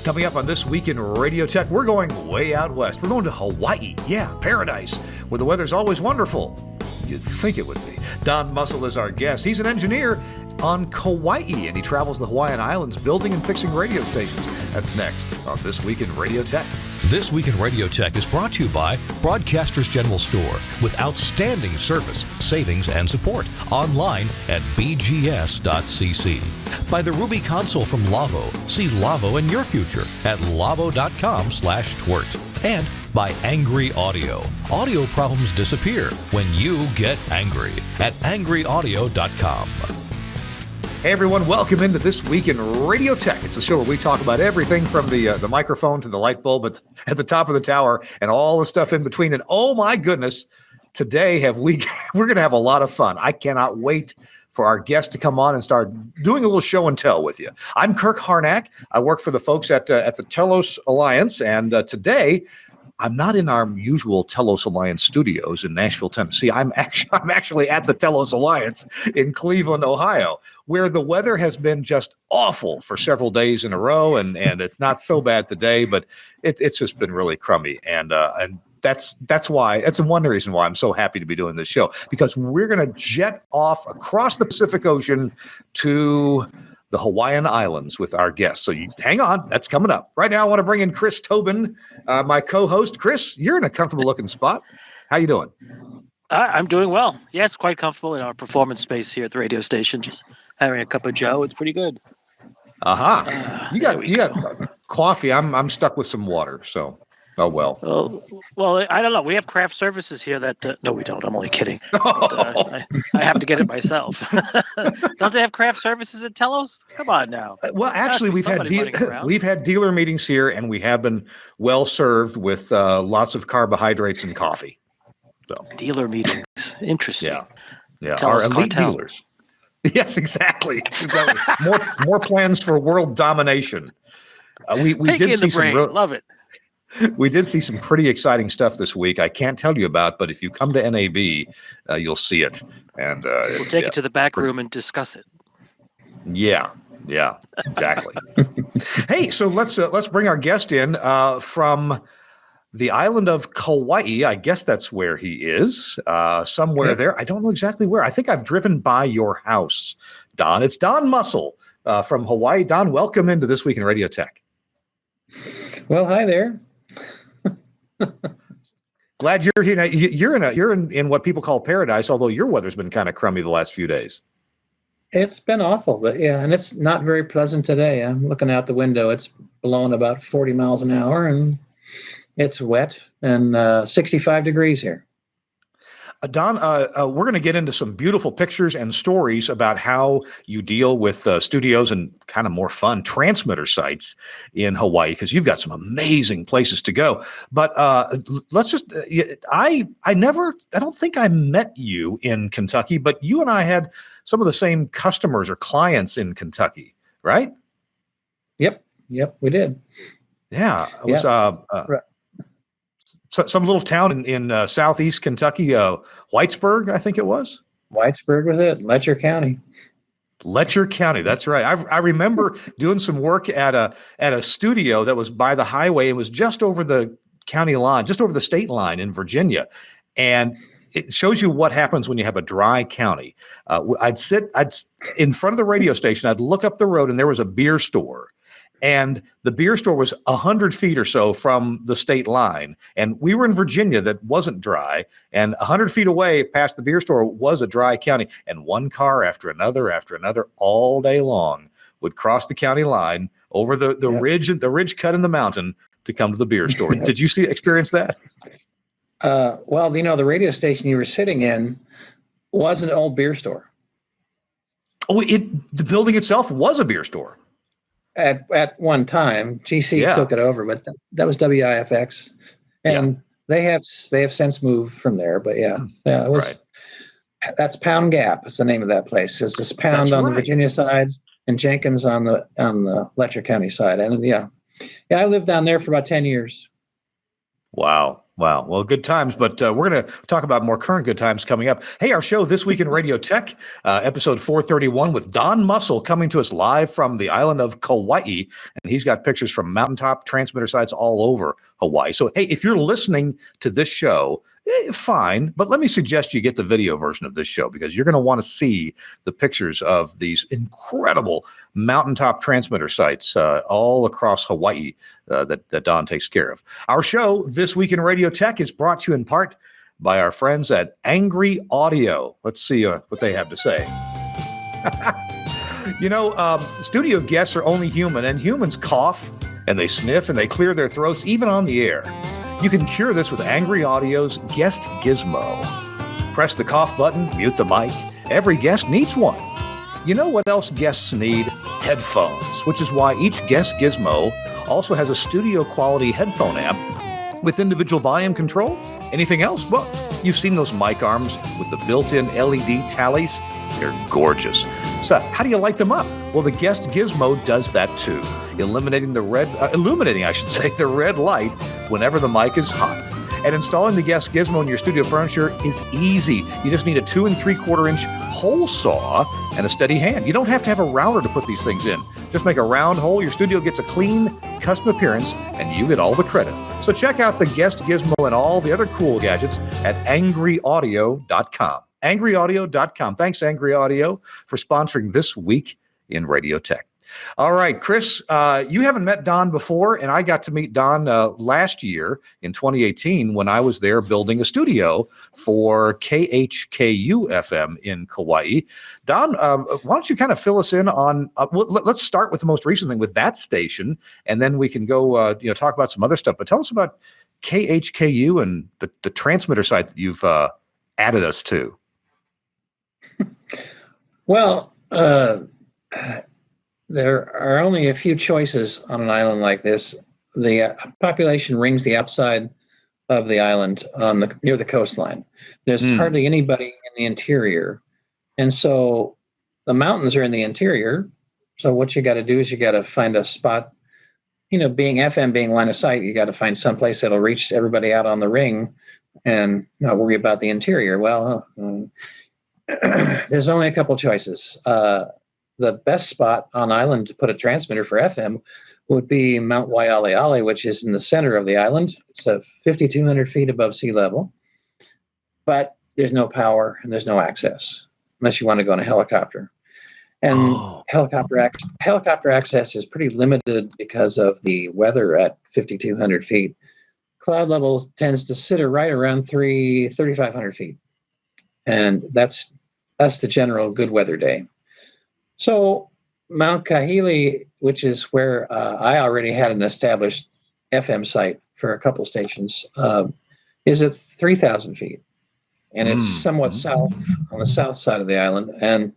Coming up on This Week in Radio Tech, we're going way out west. We're going to Hawaii. Yeah, paradise, where the weather's always wonderful. You'd think it would be. Don Mussell is our guest. He's an engineer on Kauai, and he travels the Hawaiian Islands building and fixing radio stations. That's next on This Week in Radio Tech. This Week in Radio Tech is brought to you by Broadcasters General Store with outstanding service, savings, and support. Online at bgs.cc. By the Ruby Console from Lavo. See Lavo in your future at lavo.com/TWiRT. And by Angry Audio. Audio problems disappear when you get angry at angryaudio.com. Hey everyone, welcome into This Week in Radio Tech. It's a show where we talk about everything from the microphone to the light bulb at the top of the tower and all the stuff in between. And oh my goodness, today we're going to have a lot of fun. I cannot wait for our guest to come on and start doing a little show and tell with you. I'm Kirk Harnack. I work for the folks at the Telos Alliance, and today I'm not in our usual Telos Alliance studios in Nashville, Tennessee. I'm actually at the Telos Alliance in Cleveland, Ohio, where the weather has been just awful for several days in a row, and it's not so bad today, but it's just been really crummy, and that's one reason why I'm so happy to be doing this show, because we're going to jet off across the Pacific Ocean to the Hawaiian Islands with our guests. So you hang on, that's coming up. Right now, I want to bring in Chris Tobin, my co-host. Chris, you're in a comfortable looking spot. How you doing? I'm doing well. Yes, quite comfortable in our performance space here at the radio station. Just having a cup of Joe. It's pretty good. You got coffee. I'm stuck with some water. So, oh well. Well, I don't know. We have craft services here that no, we don't. I'm only kidding. But, I have to get it myself. Don't they have craft services at Telos? Come on now. Well, actually, we've had dealer meetings here, and we have been well served with lots of carbohydrates and coffee. So. Dealer meetings. Interesting. Yeah. Telos Our elite cartel. dealers. Yes, exactly. More plans for world domination. We did see some love it. We did see some pretty exciting stuff this week. I can't tell you about, but if you come to NAB, you'll see it. And we'll take it to the back room and discuss it. Yeah, exactly. Hey, so let's bring our guest in from the island of Kauai. I guess that's where he is, somewhere there. I don't know exactly where. I think I've driven by your house, Don. It's Don Mussell from Hawaii. Don, welcome into This Week in Radio Tech. Well, hi there. Glad you're here. You're in what people call paradise, although your weather's been kind of crummy the last few days. It's been awful, but yeah, and it's not very pleasant today. I'm looking out the window. It's blowing about 40 miles an hour, and it's wet and 65 degrees here. Don, we're going to get into some beautiful pictures and stories about how you deal with studios and kind of more fun transmitter sites in Hawaii, because you've got some amazing places to go. But let's just, I don't think I met you in Kentucky, but you and I had some of the same customers or clients in Kentucky, right? Yep, we did. Yeah, it was right. Some little town in southeast Kentucky, Whitesburg, I think it was. Whitesburg was it? Letcher County. Letcher County, that's right. I remember doing some work at a studio that was by the highway. It was just over the county line, just over the state line in Virginia, and it shows you what happens when you have a dry county. I'd in front of the radio station. I'd look up the road, and there was a beer store. And the beer store was 100 feet or so from the state line. And we were in Virginia that wasn't dry. And 100 feet away past the beer store was a dry county. And one car after another all day long would cross the county line over the ridge cut in the mountain to come to the beer store. Did you experience that? Well, the radio station you were sitting in was an old beer store. Oh, the building itself was a beer store. At one time, GC took it over, but that was WIFX, and they have since moved from there. But it was that's Pound Gap. Is the name of that place. It's this Pound on the Virginia side and Jenkins on the Letcher County side. And I lived down there for about 10 years. Wow. Wow. Well, good times, but we're going to talk about more current good times coming up. Hey, our show This Week in Radio Tech, episode 431 with Don Mussell coming to us live from the island of Kauai. And he's got pictures from Mountaintop transmitter sites all over Hawaii. So, hey, if you're listening to this show, fine, but let me suggest you get the video version of this show because you're going to want to see the pictures of these incredible Mountaintop transmitter sites all across Hawaii that Don takes care of. Our show, This Week in Radio Tech, is brought to you in part by our friends at Angry Audio. Let's see what they have to say. Studio guests are only human, and humans cough, and they sniff, and they clear their throats, even on the air. You can cure this with Angry Audio's Guest Gizmo. Press the cough button, mute the mic. Every guest needs one. You know what else guests need? Headphones, which is why each Guest Gizmo also has a studio-quality headphone amp with individual volume control. Anything else? Well, you've seen those mic arms with the built-in LED tallies. They're gorgeous. So how do you light them up? Well, the Guest Gizmo does that too, illuminating the red light whenever the mic is hot. And installing the Guest Gizmo in your studio furniture is easy. You just need a 2 3/4 inch hole saw and a steady hand. You don't have to have a router to put these things in. Just make a round hole. Your studio gets a clean, custom appearance, and you get all the credit. So check out the Guest Gizmo and all the other cool gadgets at angryaudio.com. angryaudio.com. Thanks, Angry Audio, for sponsoring This Week in Radio Tech. All right, Chris, you haven't met Don before, and I got to meet Don last year in 2018 when I was there building a studio for KHKU FM in Kauai. Don, why don't you kind of fill us in on, let's start with the most recent thing with that station, and then we can go talk about some other stuff. But tell us about KHKU and the transmitter site that you've added us to. Well, there are only a few choices on an island like this. The population rings the outside of the island near the coastline. There's hardly anybody in the interior. And so the mountains are in the interior. So what you got to do is you got to find a spot, being FM, being line of sight, you got to find some place that'll reach everybody out on the ring and not worry about the interior. Well, there's only a couple choices. The best spot on island to put a transmitter for FM would be Mount Waialeale, which is in the center of the island. It's 5,200 feet above sea level, but there's no power and there's no access unless you want to go on a helicopter. And helicopter access is pretty limited because of the weather at 5,200 feet. Cloud level tends to sit right around 3,500 feet. And that's the general good weather day. So Mount Kahili, which is where I already had an established FM site for a couple stations, is at 3,000 feet. And it's somewhat south, on the south side of the island. And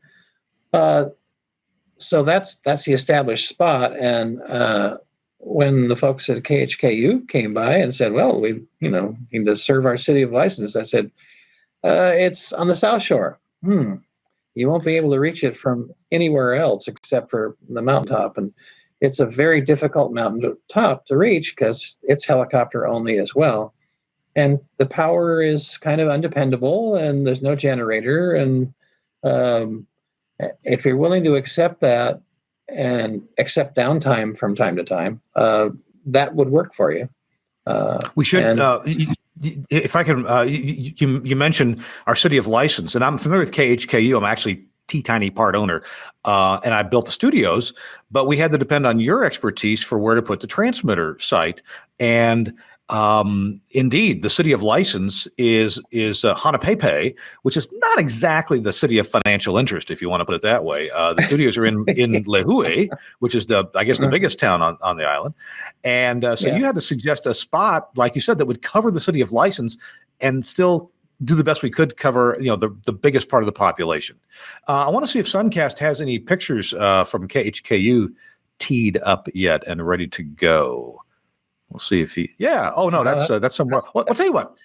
so that's the established spot. And when the folks at KHKU came by and said, well, we need to serve our city of license, I said, it's on the South Shore. You won't be able to reach it from anywhere else except for the mountaintop. And it's a very difficult mountaintop to reach because it's helicopter only as well. And the power is kind of undependable and there's no generator. And if you're willing to accept that and accept downtime from time to time, that would work for you. We should, if I can, you mentioned our city of license, and I'm familiar with KHKU. I'm actually teeny part owner, and I built the studios, but we had to depend on your expertise for where to put the transmitter site. And indeed, the city of license is Hanapepe, which is not exactly the city of financial interest, if you want to put it that way. The studios are in Lehue, which is the biggest town on the island. And so you had to suggest a spot, like you said, that would cover the city of license and still do the best we could cover, the biggest part of the population. I want to see if Suncast has any pictures from KHKU teed up yet and ready to go. We'll see if he. Yeah. Oh no, that's somewhere. Well, I'll tell you what.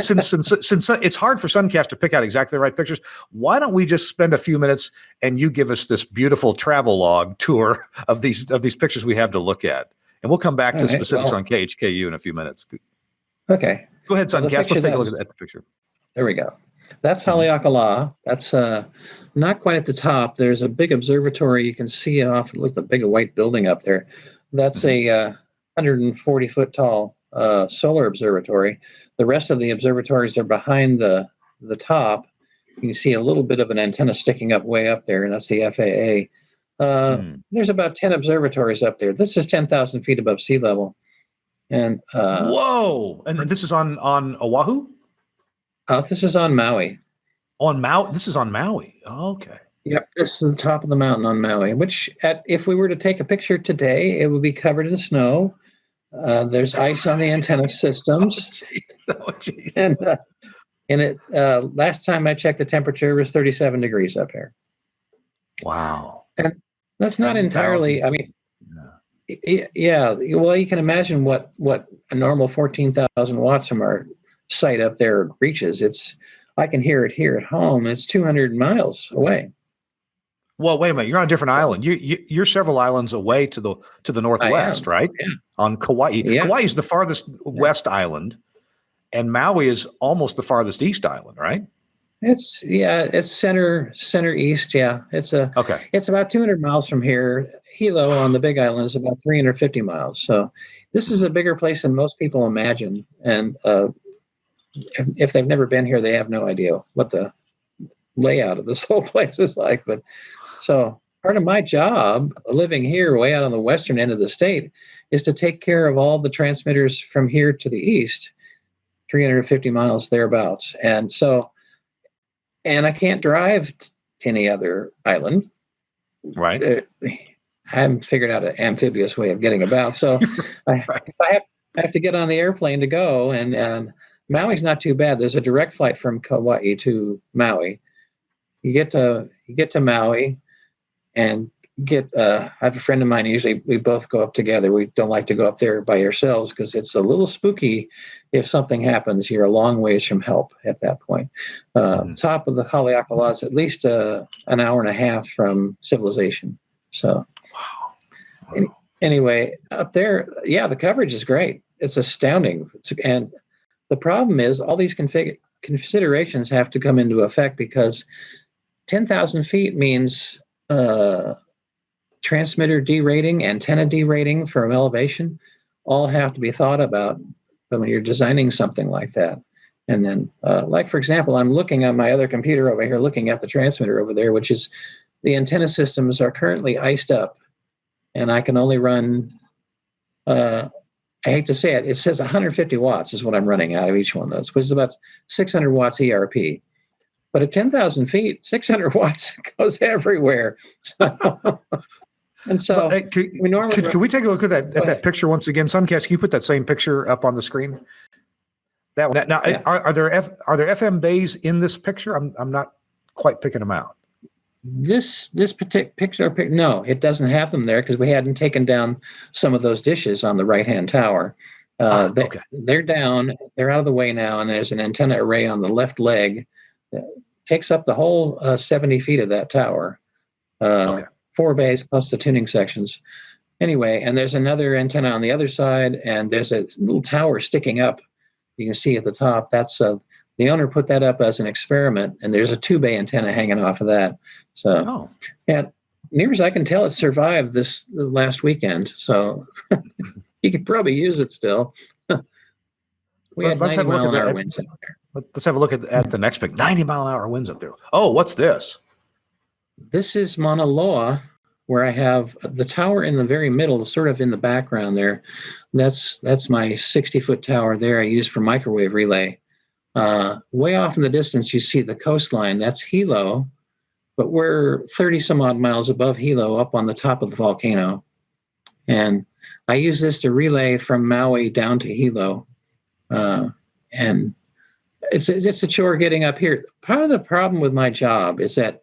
Since it's hard for Suncast to pick out exactly the right pictures, why don't we just spend a few minutes and you give us this beautiful travel log tour of these pictures we have to look at, and we'll come back to specifics on KHKU in a few minutes. Okay. Go ahead, Suncast. Let's take a look at the picture. There we go. That's Haleakala. That's not quite at the top. There's a big observatory. You can see off. Look, the big white building up there. That's a 140-foot tall solar observatory. The rest of the observatories are behind the top. You can see a little bit of an antenna sticking up way up there, and that's the FAA. There's about 10 observatories up there. This is 10,000 feet above sea level. And whoa! And this is on Oahu? This is on Maui. On Maui? This is on Maui. Oh, okay. Yep, this is the top of the mountain on Maui, which if we were to take a picture today, it would be covered in snow. There's ice on the antenna systems. Oh, geez. And last time I checked, the temperature was 37 degrees up here. Wow. And that's not entirely, I mean, yeah. Well, you can imagine what a normal 14,000 watts from our site up there reaches. I can hear it here at home. It's 200 miles away. Well, wait a minute. You're on a different island. You're several islands away to the northwest, right? Yeah. On Kauai. Yeah. Kauai is the farthest west island, and Maui is almost the farthest east island, right? It's center east. Yeah, it's about 200 miles from here. Hilo on the Big Island is about 350 miles. So this is a bigger place than most people imagine. And if they've never been here, they have no idea what the layout of this whole place is like. But so part of my job, living here way out on the western end of the state, is to take care of all the transmitters from here to the east, 350 miles thereabouts. And I can't drive to any other island. Right. I haven't figured out an amphibious way of getting about. So I have to get on the airplane to go. And Maui's not too bad. There's a direct flight from Kauai to Maui. You get to Maui and I have a friend of mine. Usually we both go up together. We don't like to go up there by ourselves because it's a little spooky. If something happens, you're a long ways from help at that point. Top of the Haleakala is at least an hour and a half from civilization. So anyway, up there, the coverage is great. It's astounding. And the problem is all these considerations have to come into effect because 10,000 feet means transmitter derating, antenna derating from elevation, all have to be thought about when you're designing something like that. And then, like, for example, I'm looking on my other computer over here, looking at the transmitter over there, which is the antenna systems are currently iced up. And I can only run, I hate to say it, it says 150 watts is what I'm running out of each one of those, which is about 600 watts ERP. But at 10,000 feet, 600 watts goes everywhere. And so we normally can we take a look at that picture once again? Suncast, can you put that same picture up on the screen? That one. Now, are there FM bays in this picture? I'm not quite picking them out. This particular picture, no, it doesn't have them there because we hadn't taken down some of those dishes on the right-hand tower. They're down, they're out of the way now, and there's an antenna array on the left leg that takes up the whole 70 feet of that tower. 4 bays plus the tuning sections. Anyway, and there's another antenna on the other side, and there's a little tower sticking up. You can see at the top. That's the owner put that up as an experiment, and there's a 2-bay antenna hanging off of that. So, and near as I can tell, it survived the last weekend. So you could probably use it still. We had 90-mile-an-hour winds out there. Let's have a look at the next pic. 90-mile-an-hour winds up there. Oh, what's this? This is Mauna Loa, where I have the tower in the very middle, sort of in the background there. That's my 60-foot tower there I use for microwave relay. Way off in the distance, you see the coastline. That's Hilo, but we're 30-some-odd miles above Hilo up on the top of the volcano. And I use this to relay from Maui down to Hilo. And it's a chore getting up here. Part of the problem with my job is that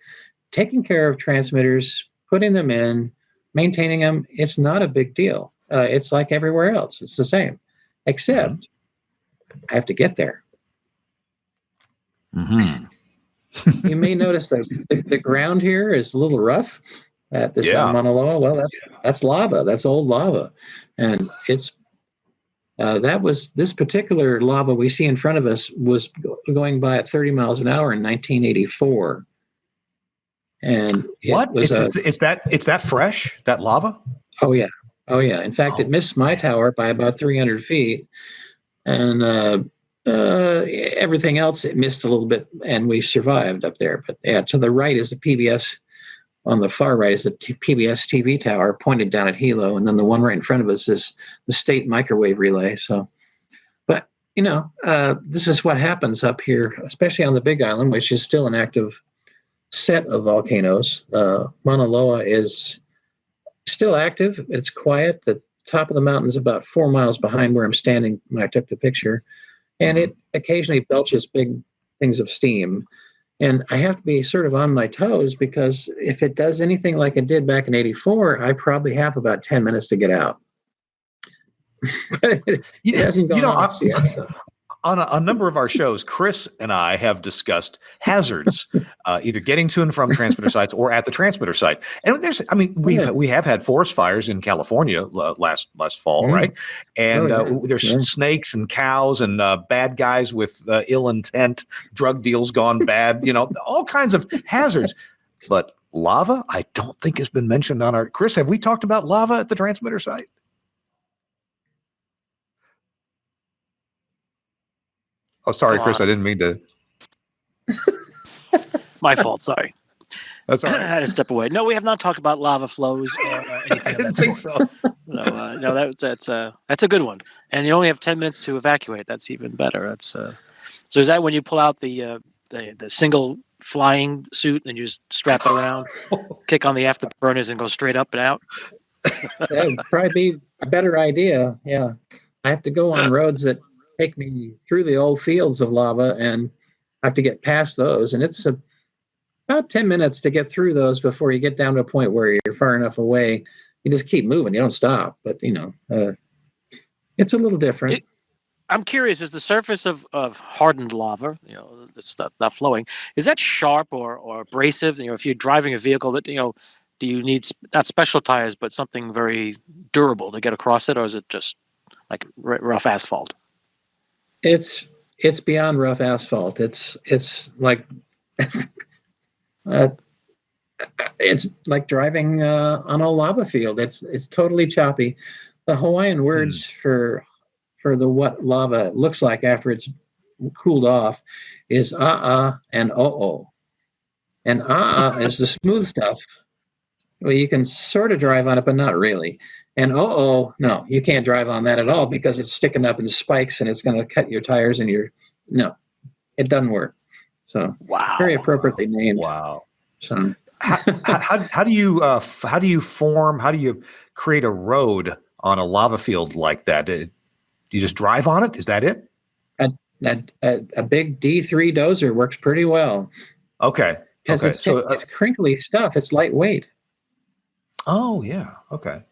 taking care of transmitters, putting them in, maintaining them, it's not a big deal. It's like everywhere else. It's the same, except I have to get there. Mm-hmm. You may notice that the ground here is a little rough at this Mauna Loa. Well, that's lava. That's old lava. And it's This particular lava we see in front of us was going by at 30 miles an hour in 1984. And it's that fresh, that lava? Oh yeah. In fact, it missed my tower by about 300 feet, and everything else it missed a little bit, and we survived up there. But yeah, to the right is the PBS. On the far right is the PBS TV tower pointed down at Hilo, and then the one right in front of us is the state microwave relay. So, but this is what happens up here, especially on the Big Island, which is still an active set of volcanoes. Mauna Loa is still active. It's quiet. The top of the mountain is about 4 miles behind where I'm standing when I took the picture, and it occasionally belches big things of steam. And I have to be sort of on my toes, because if it does anything like it did back in 84, I probably have about 10 minutes to get out. But it hasn't gone off yet. So. On a number of our shows, Chris and I have discussed hazards, either getting to and from transmitter sites or at the transmitter site. And we have had forest fires in California last fall, right? And there's snakes and cows and bad guys with ill intent, drug deals gone bad, all kinds of hazards. But lava, I don't think has been mentioned on our. Chris, have we talked about lava at the transmitter site? Oh, sorry, Chris. I didn't mean to. My fault. Sorry. That's all right. I had to step away. No, we have not talked about lava flows or anything of that think sort. So. No, that's a good one. And you only have 10 minutes to evacuate. That's even better. So is that when you pull out the single flying suit and you just strap it around, kick on the afterburners, and go straight up and out? That would probably be a better idea. Yeah, I have to go on roads that take me through the old fields of lava, and I have to get past those. And it's about 10 minutes to get through those before you get down to a point where you're far enough away. You just keep moving. You don't stop. But, it's a little different. I'm curious, is the surface of hardened lava, the stuff not flowing, is that sharp or abrasive? If you're driving a vehicle that, do you need not special tires, but something very durable to get across it? Or is it just like rough asphalt? It's beyond rough asphalt. It's like it's like driving on a lava field. It's totally choppy. The Hawaiian words for what lava looks like after it's cooled off is and o'o. And is the smooth stuff. Well, you can sort of drive on it, but not really. And no, you can't drive on that at all, because it's sticking up in spikes and it's going to cut your tires and no, it doesn't work. So very appropriately named. Wow. So how do you create a road on a lava field like that? Do you just drive on it? Is that it? A big D3 dozer works pretty well. Okay. Because it's crinkly stuff. It's lightweight. Oh yeah. Okay.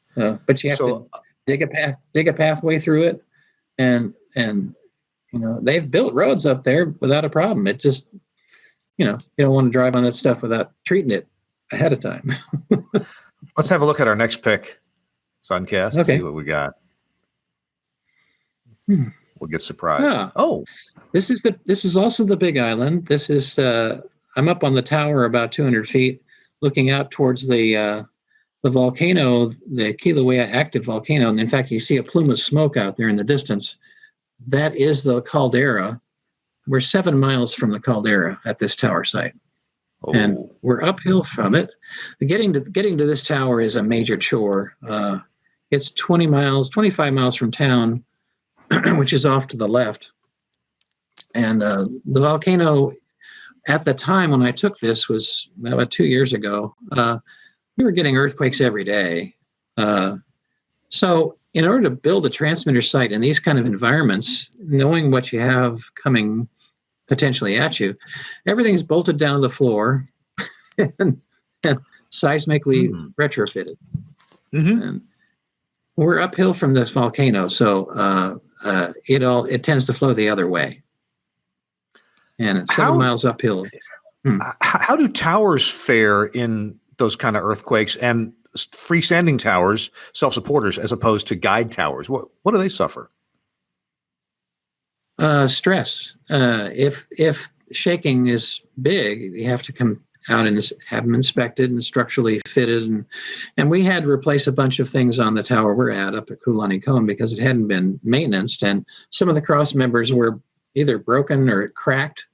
So, but you have to dig a pathway through it, and they've built roads up there without a problem. It just, you don't want to drive on that stuff without treating it ahead of time. Let's have a look at our next pick, Suncast. Okay. See what we got. We'll get surprised. This is also the Big Island. This is I'm up on the tower about 200 feet, looking out towards the volcano, the Kilauea active volcano. And in fact, you see a plume of smoke out there in the distance. That is the caldera. We're 7 miles from the caldera at this tower site. And we're uphill from it. Getting to this tower is a major chore. It's 25 miles from town, which is off to the left. And the volcano, at the time when I took this, was about 2 years ago. We were getting earthquakes every day. So in order to build a transmitter site in these kind of environments, knowing what you have coming potentially at you, everything's bolted down to the floor and seismically retrofitted. And we're uphill from this volcano, so it tends to flow the other way. And it's 7 miles uphill. How do towers fare in those kind of earthquakes? And freestanding towers, self-supporters, as opposed to guide towers? What do they suffer? Stress. If shaking is big, you have to come out and have them inspected and structurally fitted. And we had to replace a bunch of things on the tower we're at up at Kulani Cone because it hadn't been maintenanced. And some of the cross members were either broken or cracked.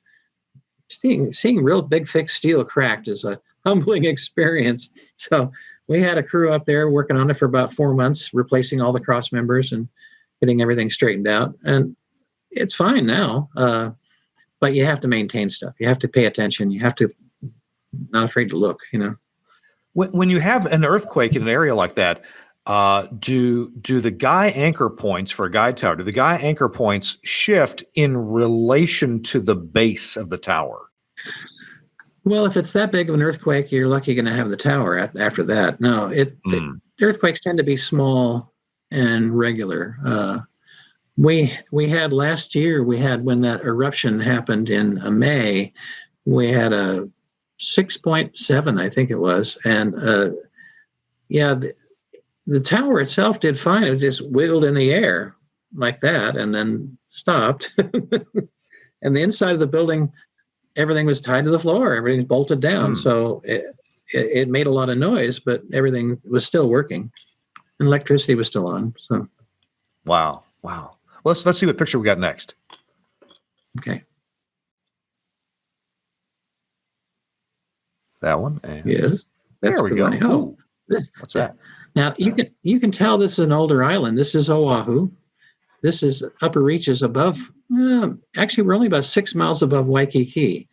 Seeing real big, thick steel cracked is a humbling experience. So we had a crew up there working on it for about 4 months, replacing all the cross members and getting everything straightened out. And it's fine now, but you have to maintain stuff. You have to pay attention. You have to not afraid to look, When you have an earthquake in an area like that, do the guy anchor points for a guide tower, do the guy anchor points shift in relation to the base of the tower? Well, if it's that big of an earthquake, you're lucky going to have the tower after that. No, the earthquakes tend to be small and regular. We had last year, when that eruption happened in May, we had a 6.7, I think it was. And the tower itself did fine. It just wiggled in the air like that and then stopped. And the inside of the building, everything was tied to the floor. Everything's bolted down. So it made a lot of noise, but everything was still working. And electricity was still on. So, Wow. Let's see what picture we got next. Okay. That one. And yes. That's there we go. Oh, what's that? Now you can tell this is an older island. This is Oahu. This is upper reaches above. Actually, we're only about 6 miles above Waikiki.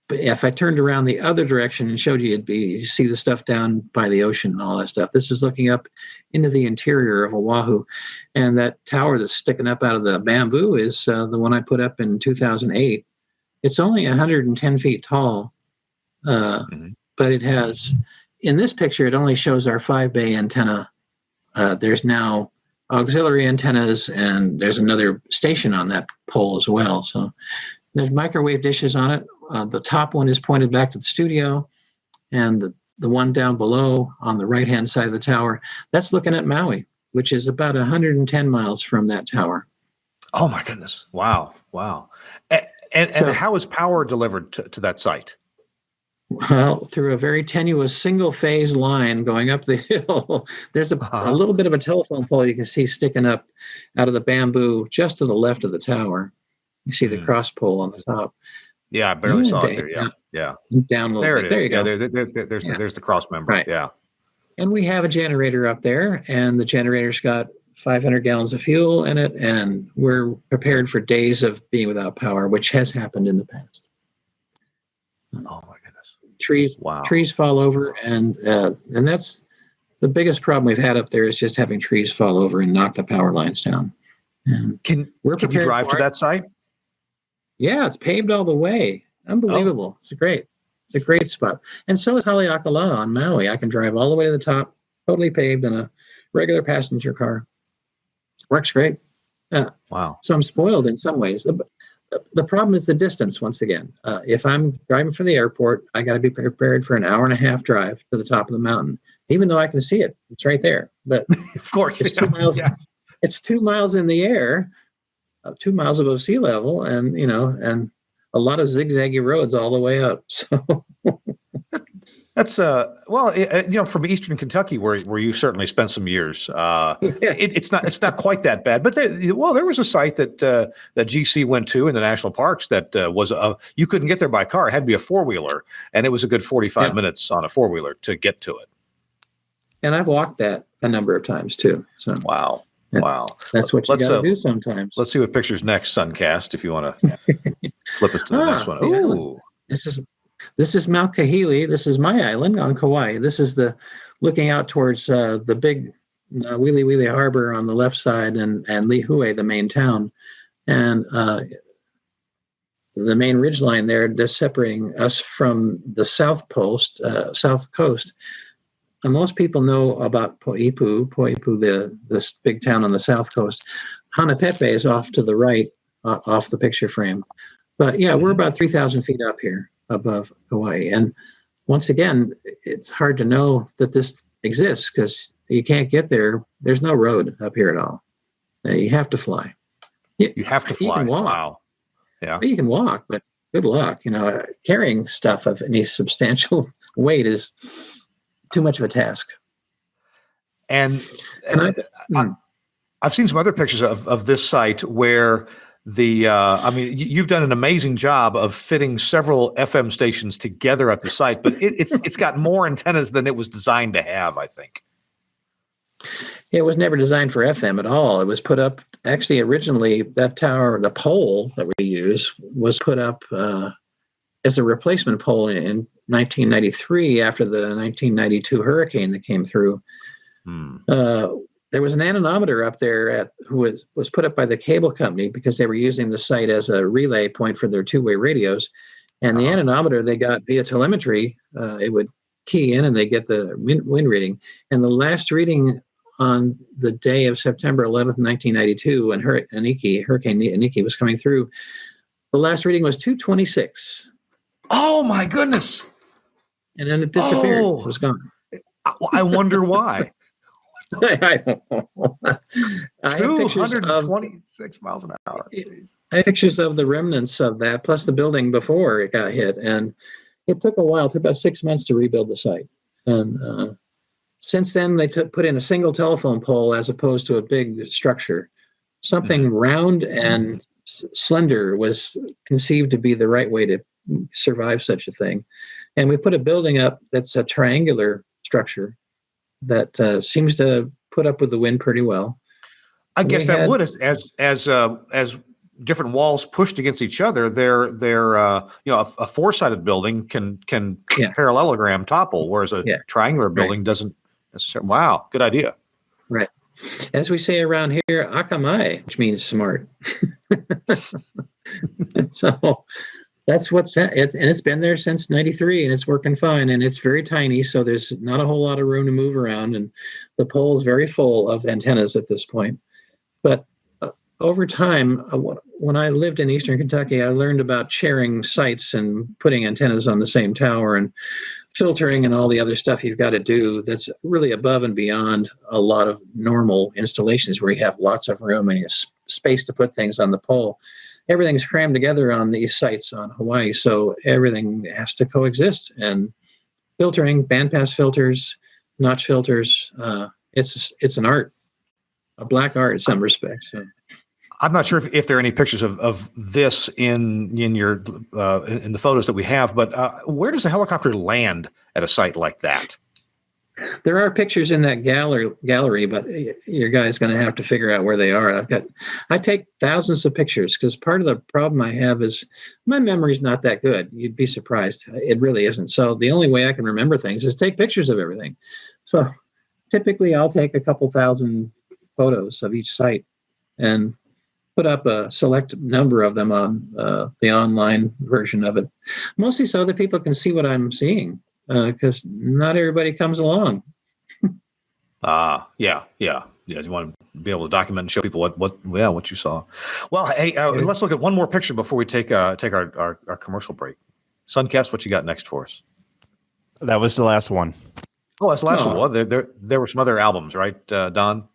But if I turned around the other direction and showed you, you see the stuff down by the ocean and all that stuff. This is looking up into the interior of Oahu, and that tower that's sticking up out of the bamboo is the one I put up in 2008. It's only 110 feet tall, but it has. In this picture, it only shows our 5-bay antenna. There's now auxiliary antennas, and there's another station on that pole as well. So there's microwave dishes on it. The top one is pointed back to the studio, and the one down below on the right-hand side of the tower, that's looking at Maui, which is about 110 miles from that tower. Oh, my goodness. Wow. And how is power delivered to that site? Well, through a very tenuous single-phase line going up the hill. There's a little bit of a telephone pole you can see sticking up out of the bamboo just to the left of the tower. You see the cross pole on the top. Yeah, I barely saw it there. Yeah. Down a little there bit. It is. There you go. There's the cross member. Right. Yeah. And we have a generator up there, and the generator's got 500 gallons of fuel in it, and we're prepared for days of being without power, which has happened in the past. Oh my goodness. Trees fall over, and that's the biggest problem we've had up there is just having trees fall over and knock the power lines down. And can you drive to that site? Yeah, it's paved all the way. Unbelievable. It's a great spot. And so is Haleakala on Maui. I can drive all the way to the top, totally paved in a regular passenger car. Works great. Wow. So I'm spoiled in some ways. The problem is the distance, once again. If I'm driving from the airport, I got to be prepared for an 1.5-hour drive to the top of the mountain, even though I can see it. It's right there. But of course, it's 2 miles. Yeah. It's 2 miles in the air, 2 miles above sea level, and a lot of zigzaggy roads all the way up. So that's from Eastern Kentucky, where you certainly spent some years. Yes. It's not quite that bad, but there was a site that GC went to in the national parks that was you couldn't get there by car; it had to be a 4-wheeler, and it was a good 45 minutes on a 4-wheeler to get to it. And I've walked that a number of times too. So wow. That's what you got to do sometimes. Let's see what picture's next, Suncast, if you want to flip us to the next one. Ooh. This is Mount Kahili. This is my island on Kauai. This is looking out towards the big Wili Wili Harbor on the left side and Lihue, the main town. And the main ridgeline there just separating us from the south coast. And most people know about Poipu, this big town on the south coast. Hanapepe is off to the right, off the picture frame. But yeah, we're about 3,000 feet up here above Hawaii. And once again, it's hard to know that this exists because you can't get there. There's no road up here at all. You have to fly. You have to fly. You can walk. Wow. Yeah. You can walk, but good luck. Carrying stuff of any substantial weight is too much of a task. And I've seen some other pictures of this site where you've done an amazing job of fitting several FM stations together at the site, but it's got more antennas than it was designed to have, I think. It was never designed for FM at all. It was put up, actually, originally, that tower, the pole that we use, was put up as a replacement pole in 1993 after the 1992 hurricane that came through. There was an anemometer up there who was put up by the cable company because they were using the site as a relay point for their two-way radios. And the anemometer they got via telemetry, it would key in and they get the wind reading. And the last reading on the day of September 11th, 1992, when Hurricane Iniki was coming through, the last reading was 226. Oh, my goodness. And then it disappeared. It was gone. I wonder why. I don't know. I have pictures of 226 miles an hour. I have pictures of the remnants of that, plus the building before it got hit. And it took a while. It took about 6 months to rebuild the site. And since then, they put in a single telephone pole as opposed to a big structure. Something round and slender was conceived to be the right way to survive such a thing. And we put a building up that's a triangular structure that seems to put up with the wind pretty well. I guess that would, as different walls pushed against each other, they're a four-sided building can parallelogram topple, whereas a triangular building doesn't. Wow, good idea. Right. As we say around here, akamai, which means smart. So that's what's that. And it's been there since 93 and it's working fine. And it's very tiny. So there's not a whole lot of room to move around. And the pole is very full of antennas at this point. But over time, when I lived in Eastern Kentucky, I learned about sharing sites and putting antennas on the same tower and filtering and all the other stuff you've got to do that's really above and beyond a lot of normal installations where you have lots of room and space to put things on the pole. Everything's crammed together on these sites on Hawaii, so everything has to coexist. And filtering, bandpass filters, notch filters, it's an art, a black art in some respects. So. I'm not sure if there are any pictures of this in your in the photos that we have, but where does a helicopter land at a site like that? There are pictures in that gallery, but your guy's going to have to figure out where they are. I take thousands of pictures because part of the problem I have is my memory's not that good. You'd be surprised. It really isn't. So the only way I can remember things is take pictures of everything. So typically I'll take a couple thousand photos of each site and put up a select number of them on the online version of it, mostly so that people can see what I'm seeing. Because not everybody comes along. Yeah. You want to be able to document and show people what you saw. Well, hey, let's look at one more picture before we take our commercial break. Suncast, what you got next for us? That was the last one. Oh, that's the last one. Well, there were some other albums, right, Don?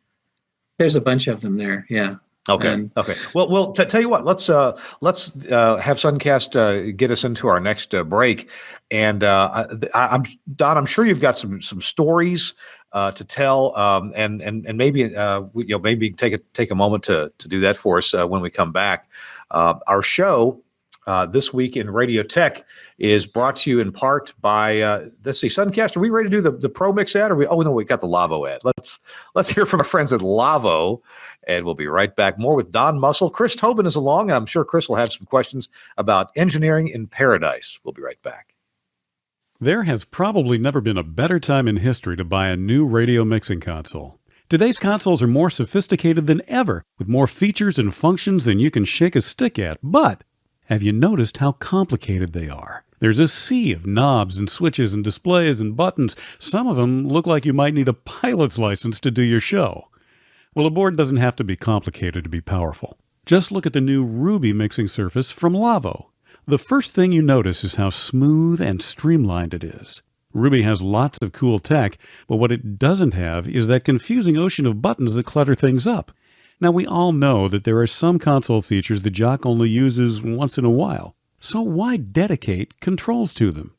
There's a bunch of them there. Yeah. Okay. Well, tell you what. Let's have Suncast get us into our next break, and I'm Don. I'm sure you've got some stories to tell, and maybe maybe take a moment to do that for us when we come back. Our show this week in Radio Tech is brought to you in part by let's see, Suncast. Are we ready to do the Pro Mix ad? Or we got the Lavo ad. Let's hear from our friends at Lavo. And we'll be right back. More with Don Mussell. Chris Tobin is along, and I'm sure Chris will have some questions about engineering in paradise. We'll be right back. There has probably never been a better time in history to buy a new radio mixing console. Today's consoles are more sophisticated than ever, with more features and functions than you can shake a stick at. But have you noticed how complicated they are? There's a sea of knobs and switches and displays and buttons. Some of them look like you might need a pilot's license to do your show. Well, a board doesn't have to be complicated to be powerful. Just look at the new Ruby mixing surface from Lavo. The first thing you notice is how smooth and streamlined it is. Ruby has lots of cool tech, but what it doesn't have is that confusing ocean of buttons that clutter things up. Now, we all know that there are some console features the Jock only uses once in a while, so why dedicate controls to them?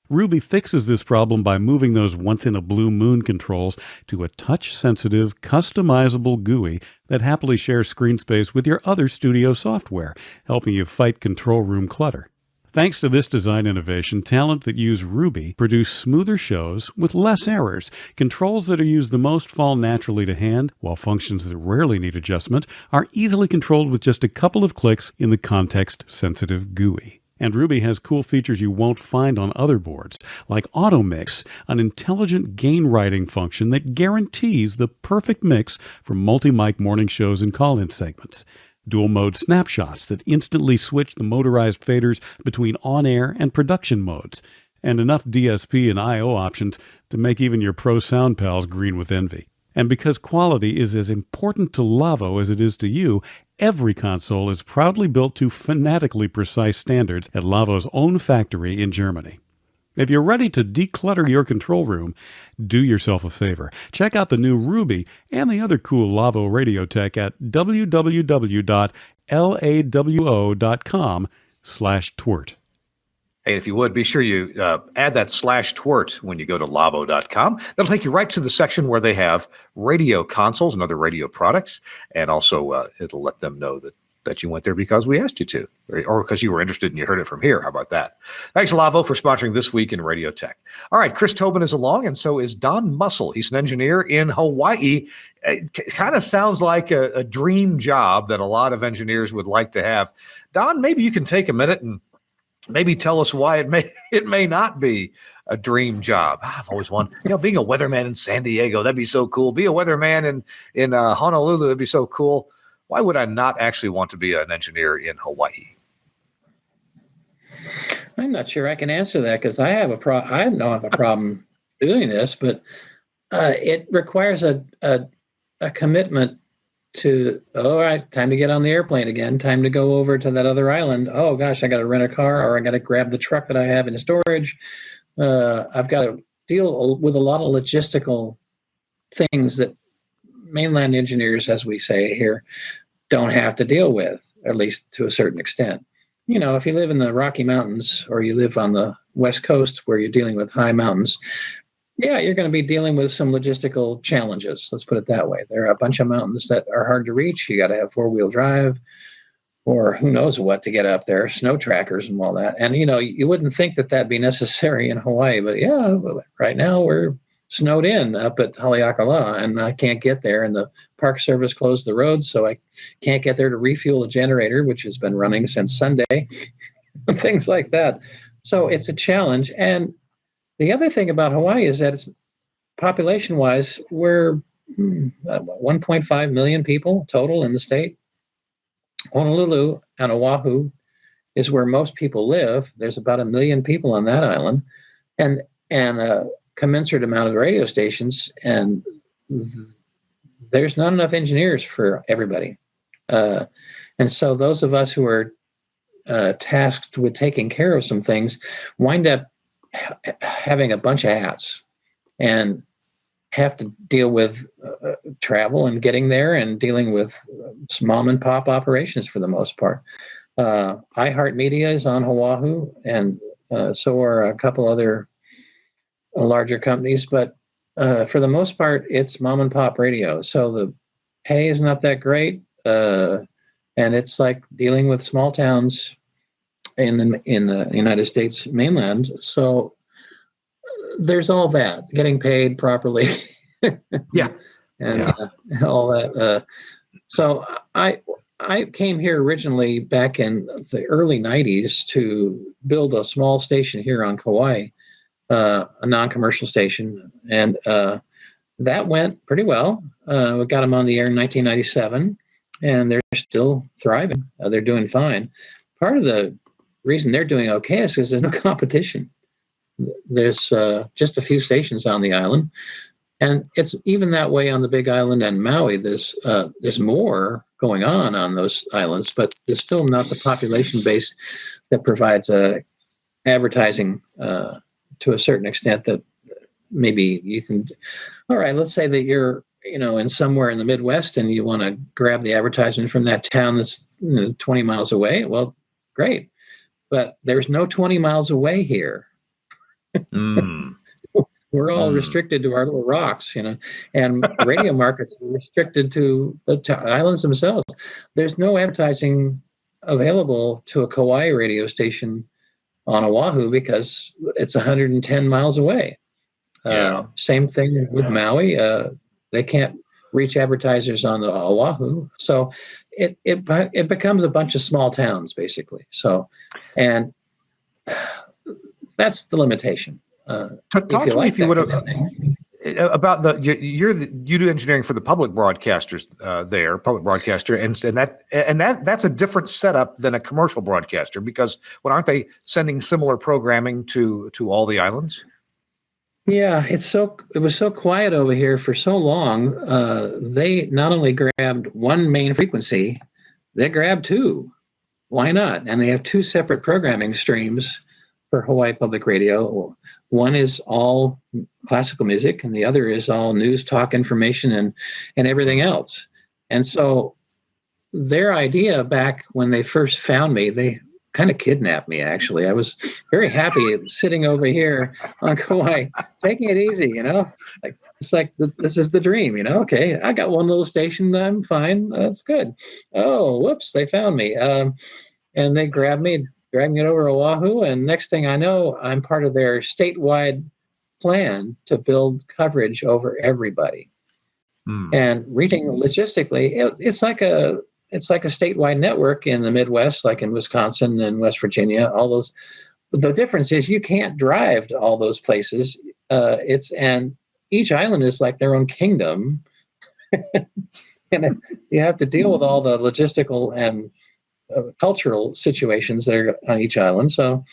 Ruby fixes this problem by moving those once-in-a-blue-moon controls to a touch-sensitive, customizable GUI that happily shares screen space with your other studio software, helping you fight control room clutter. Thanks to this design innovation, talent that use Ruby produce smoother shows with less errors. Controls that are used the most fall naturally to hand, while functions that rarely need adjustment are easily controlled with just a couple of clicks in the context-sensitive GUI. And Ruby has cool features you won't find on other boards, like Auto Mix, an intelligent gain writing function that guarantees the perfect mix for multi-mic morning shows and call-in segments. Dual mode snapshots that instantly switch the motorized faders between on-air and production modes, and enough DSP and I/O options to make even your pro sound pals green with envy. And because quality is as important to Lavo as it is to you, every console is proudly built to fanatically precise standards at Lavo's own factory in Germany. If you're ready to declutter your control room, do yourself a favor. Check out the new Ruby and the other cool Lavo radio tech at www.lawo.com/TWiRT. Hey, if you would, be sure you add that /TWiRT when you go to lavo.com. That'll take you right to the section where they have radio consoles and other radio products. And also it'll let them know that you went there because we asked you to, or because you were interested and you heard it from here. How about that? Thanks, Lavo, for sponsoring This Week in Radio Tech. All right, Chris Tobin is along, and so is Don Mussell. He's an engineer in Hawaii. It kind of sounds like a dream job that a lot of engineers would like to have. Don, maybe you can take a minute and maybe tell us why it may not be a dream job. I've always wanted, being a weatherman in San Diego, that'd be so cool. Be a weatherman in Honolulu, that'd be so cool. Why would I not actually want to be an engineer in Hawaii? I'm not sure I can answer that because I have a problem doing this, but it requires a commitment to, all right, time to get on the airplane again, time to go over to that other island. Oh gosh, I got to rent a car, or I got to grab the truck that I have in storage. I've got to deal with a lot of logistical things that mainland engineers, as we say here, don't have to deal with, at least to a certain extent. If you live in the Rocky Mountains or you live on the West Coast where you're dealing with high mountains, yeah, you're going to be dealing with some logistical challenges. Let's put it that way. There are a bunch of mountains that are hard to reach. You got to have four-wheel drive or who knows what to get up there, snow trackers and all that. And, you wouldn't think that that'd be necessary in Hawaii, but yeah, right now we're snowed in up at Haleakala and I can't get there. And the Park Service closed the roads, so I can't get there to refuel the generator, which has been running since Sunday, things like that. So it's a challenge. And the other thing about Hawaii is that it's population-wise, we're 1.5 million people total in the state. Honolulu and Oahu is where most people live. There's about 1 million people on that island, and a commensurate amount of radio stations, and there's not enough engineers for everybody. And so those of us who are tasked with taking care of some things wind up having a bunch of hats and have to deal with travel and getting there and dealing with mom and pop operations for the most part. iHeartMedia is on Oahu, and so are a couple other larger companies, but for the most part, it's mom and pop radio. So the pay is not that great, and it's like dealing with small towns in the United States mainland. So there's all that, getting paid properly. Yeah. And all that. So I came here originally back in the early 90s to build a small station here on Kauai, a non-commercial station. And that went pretty well. We got them on the air in 1997, and they're still thriving. They're doing fine. Part of the reason they're doing okay is because there's no competition. There's just a few stations on the island, And it's even that way on the Big Island and Maui. There's more going on those islands, but there's still not the population base that provides advertising to a certain extent that maybe you can. All right, let's say that you're in somewhere in the Midwest and you want to grab the advertisement from that town that's 20 miles away. Well, great, but there's no 20 miles away here. We're all restricted to our little rocks, and the radio markets are restricted to the islands themselves. There's no advertising available to a Kauai radio station on Oahu because it's 110 miles away. Same thing with Maui. They can't reach advertisers on the Oahu. So it becomes a bunch of small towns, basically. So, and that's the limitation. Talk to me, if you would, about you do engineering for the public broadcasters there, public broadcaster, and that's a different setup than a commercial broadcaster, because aren't they sending similar programming to all the islands? Yeah, it was so quiet over here for so long. They not only grabbed one main frequency, they grabbed two. Why not? And they have two separate programming streams for Hawaii Public Radio. One is all classical music, and the other is all news, talk, information, and everything else. And so their idea back when they first found me, they kind of kidnapped me, actually. I was very happy sitting over here on Kauai, taking it easy, Like it's like this is the dream, Okay, I got one little station, I'm fine, that's good. Oh, whoops, they found me. And they grabbed me over Oahu, and next thing I know, I'm part of their statewide plan to build coverage over everybody. And reaching logistically, it's like a statewide network in the Midwest, like in Wisconsin and West Virginia, all those. The difference is you can't drive to all those places. And each island is like their own kingdom. And you have to deal with all the logistical and cultural situations that are on each island. So,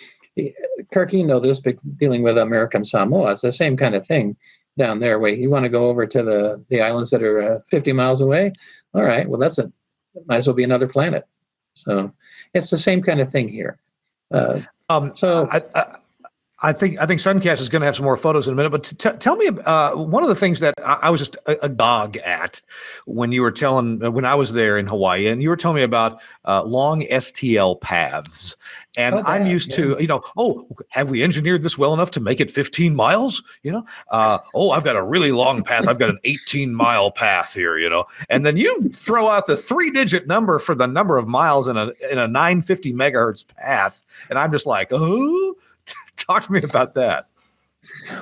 Kirk, this, but dealing with American Samoa, it's the same kind of thing down there. Wait, you want to go over to the islands that are 50 miles away? All right, well, might as well be another planet. So it's the same kind of thing here. I think Suncast is going to have some more photos in a minute, but tell me one of the things that I was just a dog at when I was there in Hawaii, and you were telling me about long STL paths, and I'm used to, have we engineered this well enough to make it 15 miles? I've got a really long path. I've got an 18-mile path here, and then you throw out the 3-digit number for the number of miles in a 950 megahertz path, and I'm just like, oh. Talk to me about that.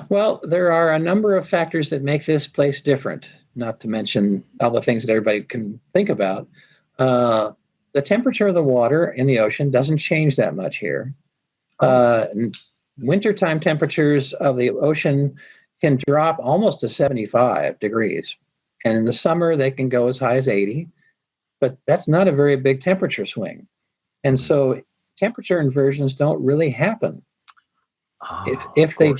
Well, there are a number of factors that make this place different, not to mention all the things that everybody can think about. The temperature of the water in the ocean doesn't change that much here. Wintertime temperatures of the ocean can drop almost to 75 degrees. And in the summer, they can go as high as 80. But that's not a very big temperature swing. And so temperature inversions don't really happen. If they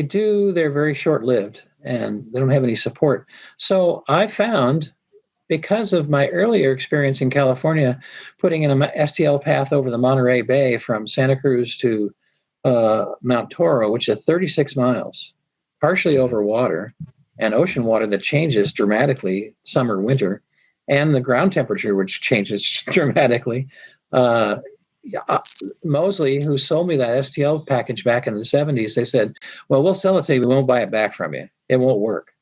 do, they're very short-lived and they don't have any support. So I found, because of my earlier experience in California, putting in an STL path over the Monterey Bay from Santa Cruz to Mount Toro, which is 36 miles, partially over water and ocean water that changes dramatically summer, winter, and the ground temperature, which changes dramatically. Mosley, who sold me that STL package back in the 70s, they said, well, we'll sell it to you. We won't buy it back from you. It won't work.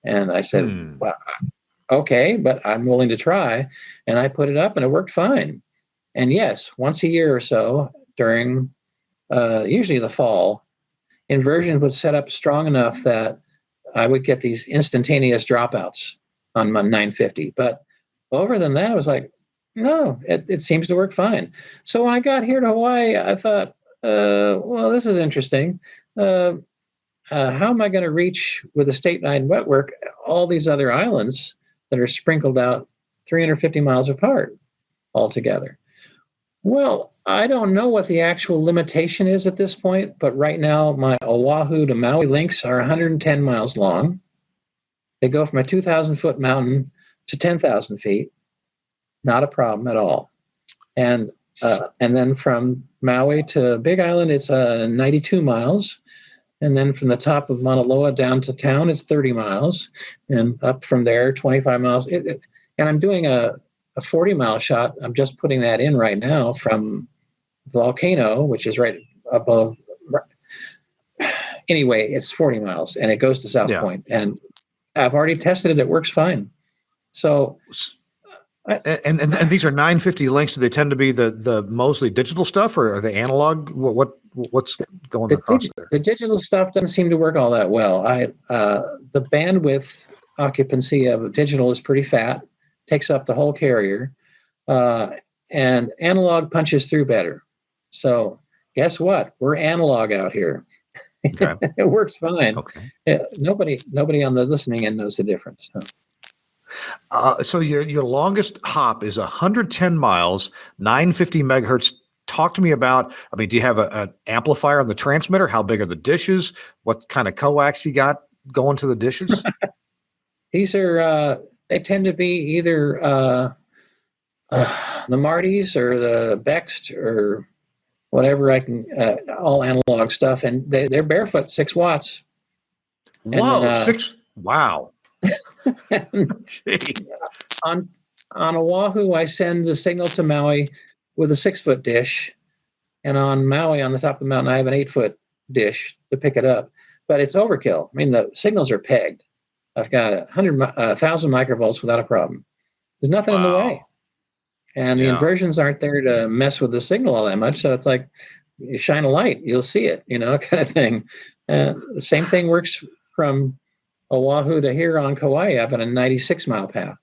And I said, well, okay, but I'm willing to try. And I put it up and it worked fine. And yes, once a year or so during usually the fall, inversion would set up strong enough that I would get these instantaneous dropouts on my 950. But over than that, I was like, no, it seems to work fine. So when I got here to Hawaii, I thought, well, this is interesting. How am I going to reach with a statewide network all these other islands that are sprinkled out 350 miles apart altogether? Well, I don't know what the actual limitation is at this point, but right now my Oahu to Maui links are 110 miles long. They go from a 2,000-foot mountain to 10,000 feet. Not a problem at all. And then from Maui to Big Island, it's 92 miles. And then from the top of Mauna Loa down to town is 30 miles. And up from there, 25 miles. And I'm doing a 40-mile shot. I'm just putting that in right now from the volcano, which is right above. Anyway, it's 40 miles, and it goes to South Point. And I've already tested it. It works fine. So... And these are 950 links. Do they tend to be the mostly digital stuff, or are they analog? What's going across there? The digital stuff doesn't seem to work all that well. The bandwidth occupancy of digital is pretty fat, takes up the whole carrier, and analog punches through better. So guess what? We're analog out here. Okay. It works fine. Okay. Nobody on the listening end knows the difference. So your longest hop is 110 miles, 950 megahertz. Talk to me about, do you have an amplifier on the transmitter? How big are the dishes? What kind of coax you got going to the dishes? These are, they tend to be either the Martys or the Bext or whatever all analog stuff. And they're barefoot, 6 watts. Whoa, then, 6, wow. on Oahu, I send the signal to Maui with a 6-foot dish, and on Maui, on the top of the mountain, I have an 8-foot dish to pick it up. But it's overkill. The signals are pegged. I've got 1,000 microvolts without a problem. There's nothing in the way, and the inversions aren't there to mess with the signal all that much. So it's like you shine a light, you'll see it, kind of thing. The same thing works from Oahu to here on Kauai. I've got a 96-mile path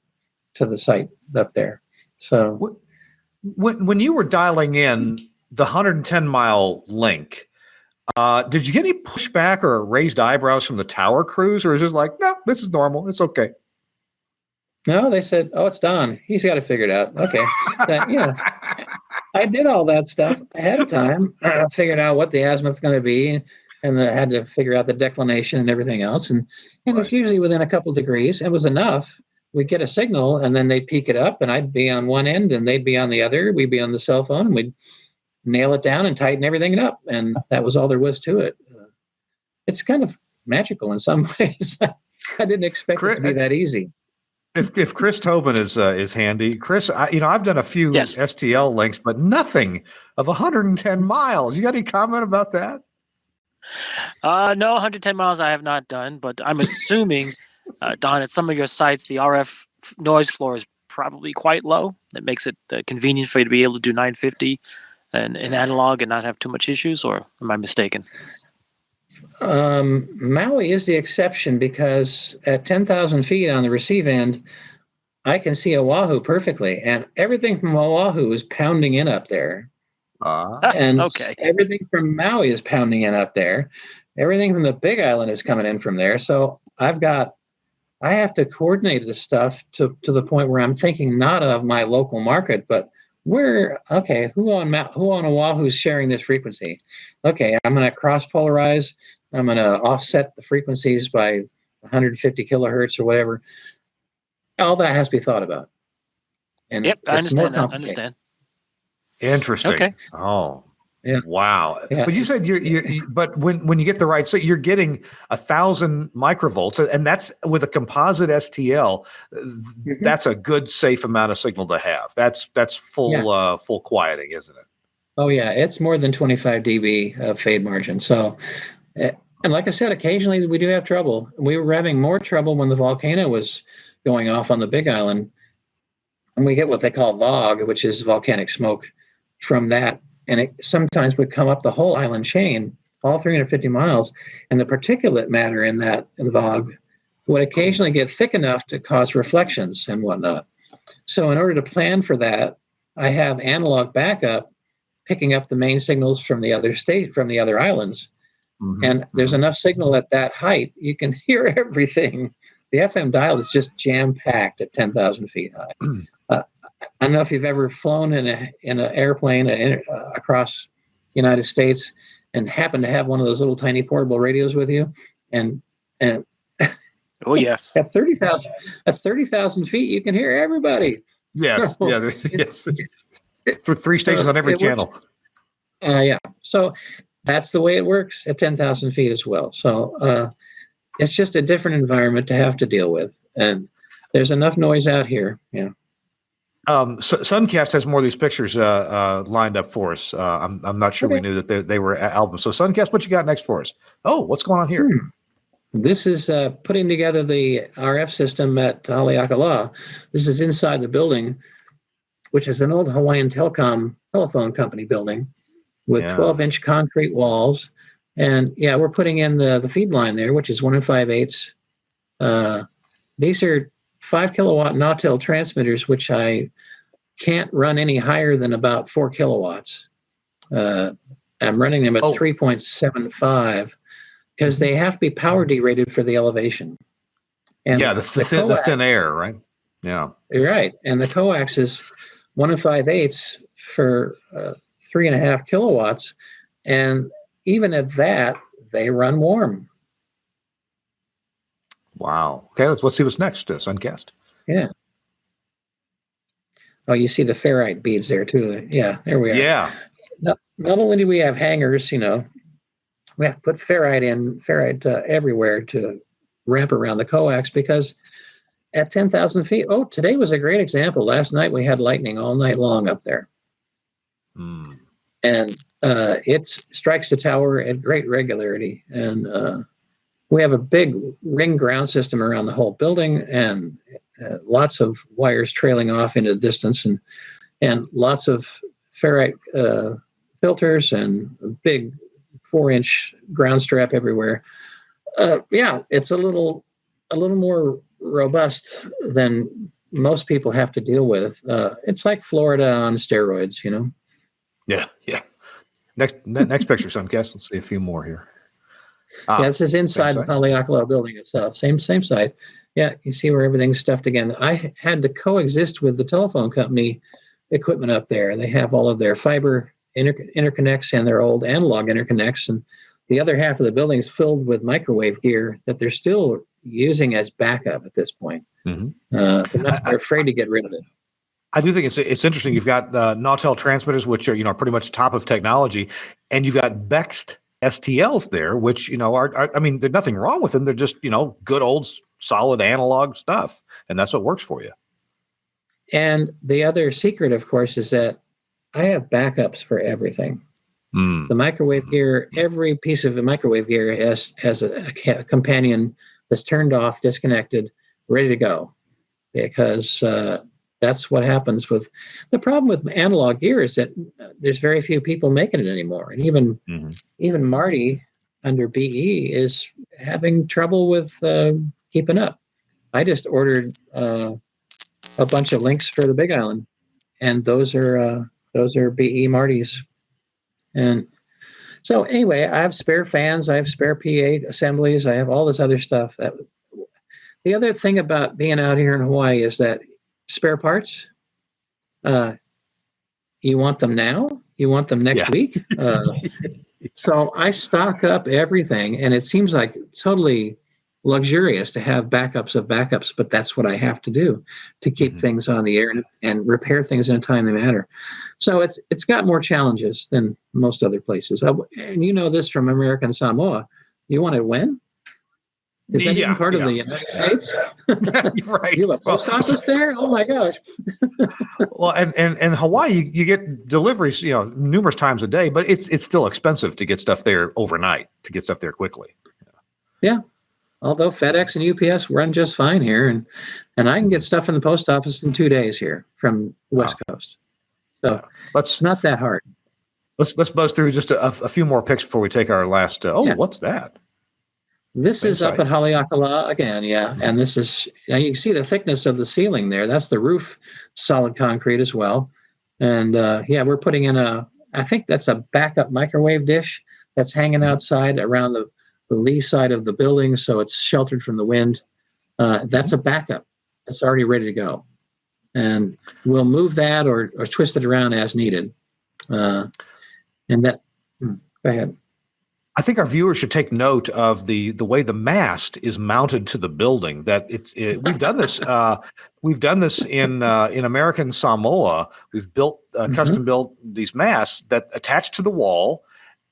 to the site up there. So when you were dialing in the 110-mile link, did you get any pushback or raised eyebrows from the tower crews, or is it like, no, this is normal, it's okay? No, they said, oh, it's Don. He's got it figured out. Okay. I did all that stuff ahead of time. I figured out what the azimuth's going to be, and I had to figure out the declination and everything else. And it's usually within a couple degrees. It was enough. We'd get a signal, and then they'd peak it up, and I'd be on one end, and they'd be on the other. We'd be on the cell phone, and we'd nail it down and tighten everything up. And that was all there was to it. It's kind of magical in some ways. I didn't expect it to be that easy. If Chris Tobin is handy, Chris, I've done a few STL links, but nothing of 110 miles. You got any comment about that? No, 110 miles I have not done, but I'm assuming, Don, at some of your sites, the RF noise floor is probably quite low. That makes it convenient for you to be able to do 950 and in analog and not have too much issues, or am I mistaken? Maui is the exception, because at 10,000 feet on the receive end, I can see Oahu perfectly, and everything from Oahu is pounding in up there. And everything from Maui is pounding in up there. Everything from the Big Island is coming in from there. So I have to coordinate this stuff to the point where I'm thinking not of my local market, but who on Oahu is sharing this frequency? Okay, I'm going to cross polarize. I'm going to offset the frequencies by 150 kilohertz or whatever. All that has to be thought about. And I understand that. I understand. Interesting. Okay. Oh, yeah. Wow. Yeah. But you said but when you get the right, so you're getting 1,000 microvolts, and that's with a composite STL. Mm-hmm. That's a good, safe amount of signal to have. That's full full quieting, isn't it? Oh yeah, it's more than 25 dB of fade margin. So, and like I said, occasionally we do have trouble. We were having more trouble when the volcano was going off on the Big Island, and we get what they call VOG, which is volcanic smoke from that, and it sometimes would come up the whole island chain, all 350 miles, and the particulate matter in that VOG would occasionally get thick enough to cause reflections and whatnot. So in order to plan for that, I have analog backup picking up the main signals from the other islands. Mm-hmm. And there's enough signal at that height, you can hear everything. The FM dial is just jam-packed at 10,000 feet high. I don't know if you've ever flown in an airplane across the United States and happened to have one of those little tiny portable radios with you, and Oh yes. at 30,000 feet, you can hear everybody. Yes, yeah, yes. For 3 stations on every channel. Yeah, so that's the way it works at 10,000 feet as well. So it's just a different environment to have to deal with, and there's enough noise out here. Yeah. So Suncast has more of these pictures lined up for us. I'm not sure we knew that they were albums. So Suncast, what you got next for us? Oh, what's going on here? This is putting together the RF system at Haleakala. This is inside the building, which is an old Hawaiian telephone company building with 12-inch concrete walls. And yeah, we're putting in the feed line there, which is 1 5/8. These are 5 kilowatt Nautel transmitters, which I can't run any higher than about 4 kilowatts. I'm running them at 3.75 because they have to be power derated for the elevation. And the thin air, right? Yeah. You're right. And the coax is 1 5/8 for 3.5 kilowatts. And even at that, they run warm. Wow. Okay, let's see what's next, Suncast. Yeah. Oh, you see the ferrite beads there too. Yeah, there we are. Yeah. Not only do we have hangers, we have to put ferrite everywhere to wrap around the coax because at 10,000 feet, today was a great example. Last night we had lightning all night long up there. And it strikes the tower at great regularity. And we have a big ring ground system around the whole building and lots of wires trailing off into the distance and lots of ferrite filters and a big 4-inch ground strap everywhere. It's a little more robust than most people have to deal with. It's like Florida on steroids, Yeah. Next picture, Suncast. Let's see a few more here. This is inside the Haleakala building itself. Same site. Yeah, you see where everything's stuffed again. I had to coexist with the telephone company equipment up there. They have all of their fiber interconnects and their old analog interconnects, and the other half of the building is filled with microwave gear that they're still using as backup at this point. They're afraid to get rid of it. I do think it's interesting. You've got Nautel transmitters, which are pretty much top of technology, and you've got Bext STLs there, which are there's nothing wrong with them. They're just good old solid analog stuff, and that's what works for you. And the other secret, of course, is that I have backups for everything. The microwave gear, every piece of the microwave gear has a companion that's turned off, disconnected, ready to go, because that's what happens with the problem with analog gear is that there's very few people making it anymore. And even Marty under BE is having trouble with keeping up. I just ordered a bunch of links for the Big Island, and those are BE Marty's. And so anyway, I have spare fans, I have spare PA assemblies, I have all this other stuff. The other thing about being out here in Hawaii is that spare parts, you want them now? You want them next week? So I stock up everything, and it seems like totally luxurious to have backups of backups, but that's what I have to do to keep things on the air and repair things in a timely manner. So it's got more challenges than most other places. And this from American Samoa. You want to win? Is that even part of the United States? Right. You have a post office there? Oh my gosh. Well, and Hawaii, you get deliveries, numerous times a day, but it's still expensive to get stuff there overnight, to get stuff there quickly. Yeah. Although FedEx and UPS run just fine here, and I can get stuff in the post office in 2 days here from the West Coast. So it's not that hard. Let's buzz through just a few more pics before we take our last. What's that? This is up at Haleakala again, and this is you can see the thickness of the ceiling there. That's the roof, solid concrete as well. And we're putting in I think that's a backup microwave dish that's hanging outside around the lee side of the building, so it's sheltered from the wind. That's a backup. That's already ready to go. and we'll move that or twist it around as needed. And that, go ahead. I think our viewers should take note of the way the mast is mounted to the building. That we've done this. We've done this in American Samoa. We've built custom built these masts that attach to the wall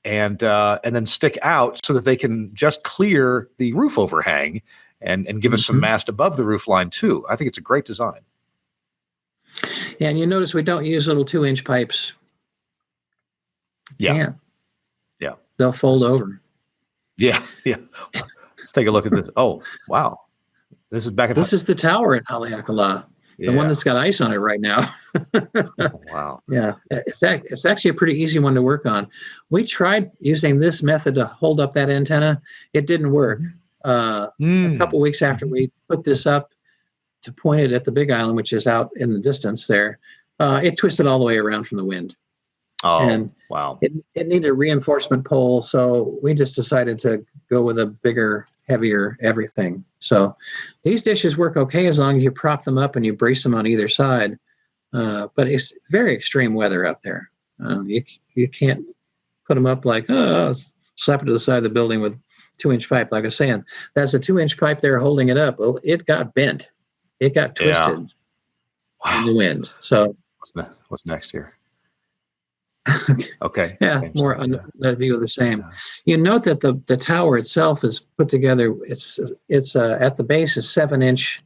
and then stick out so that they can just clear the roof overhang and give us some mast above the roof line too. I think it's a great design. Yeah, and you notice we don't use little 2-inch pipes. Yeah. They'll fold over. Yeah. Let's take a look at this. Oh, wow. This is back at This is the tower at Haleakala, the one that's got ice on it right now. Wow. Yeah, it's actually a pretty easy one to work on. We tried using this method to hold up that antenna. It didn't work. A couple weeks after we put this up to point it at the Big Island, which is out in the distance there, it twisted all the way around from the wind. Oh, and wow. It needed a reinforcement pole, so we just decided to go with a bigger, heavier everything. So these dishes work okay as long as you prop them up and you brace them on either side. But it's very extreme weather up there. You can't put them up like, slap it to the side of the building with 2-inch pipe. Like I was saying, that's a 2-inch pipe there holding it up. Well, it got bent. It got twisted in the wind. So what's next here? Okay. Yeah, more on that view of the same. Yeah. You note that the tower itself is put together. It's at the base is 7-inch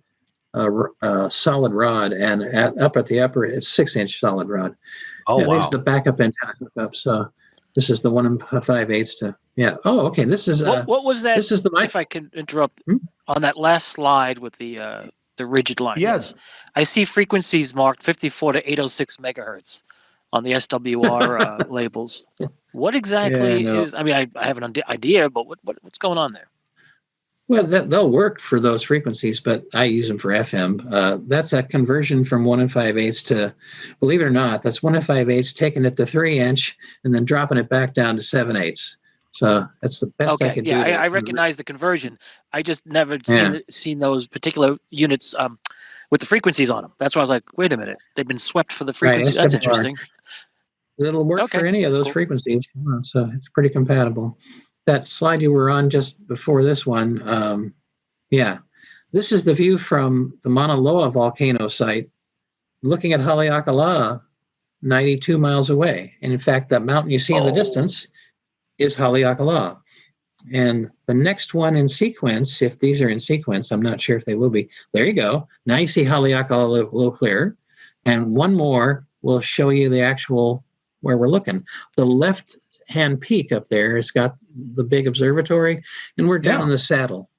solid rod, and up at the upper it's 6-inch solid rod. Oh, wow. This is the backup antenna hookup. So this is the 1 5/8 to. Yeah. Oh, okay. This is what was that? This is the mic. If I can interrupt on that last slide with the rigid line. Yes. I see frequencies marked 54 to 806 megahertz on the SWR labels. What exactly is? I mean, I have an idea, but what's going on there? Well, they'll work for those frequencies, but I use them for FM. That's a conversion from 1 5/8 to, believe it or not, that's 1 5/8, taking it to 3-inch and then dropping it back down to 7/8. So that's the best I could do. Yeah, I recognize the conversion. I just never seen those particular units with the frequencies on them. That's why I was like, wait a minute, they've been swept for the frequency. That's interesting. It'll work for any of those frequencies, so it's pretty compatible. That slide you were on just before this one, this is the view from the Mauna Loa volcano site, looking at Haleakala, 92 miles away. And in fact, that mountain you see in the distance is Haleakala. And the next one in sequence, if these are in sequence, I'm not sure if they will be. There you go. Now you see Haleakala a little clearer. And one more will show you the actual where we're looking. The left-hand peak up there has got the big observatory, and we're down in the saddle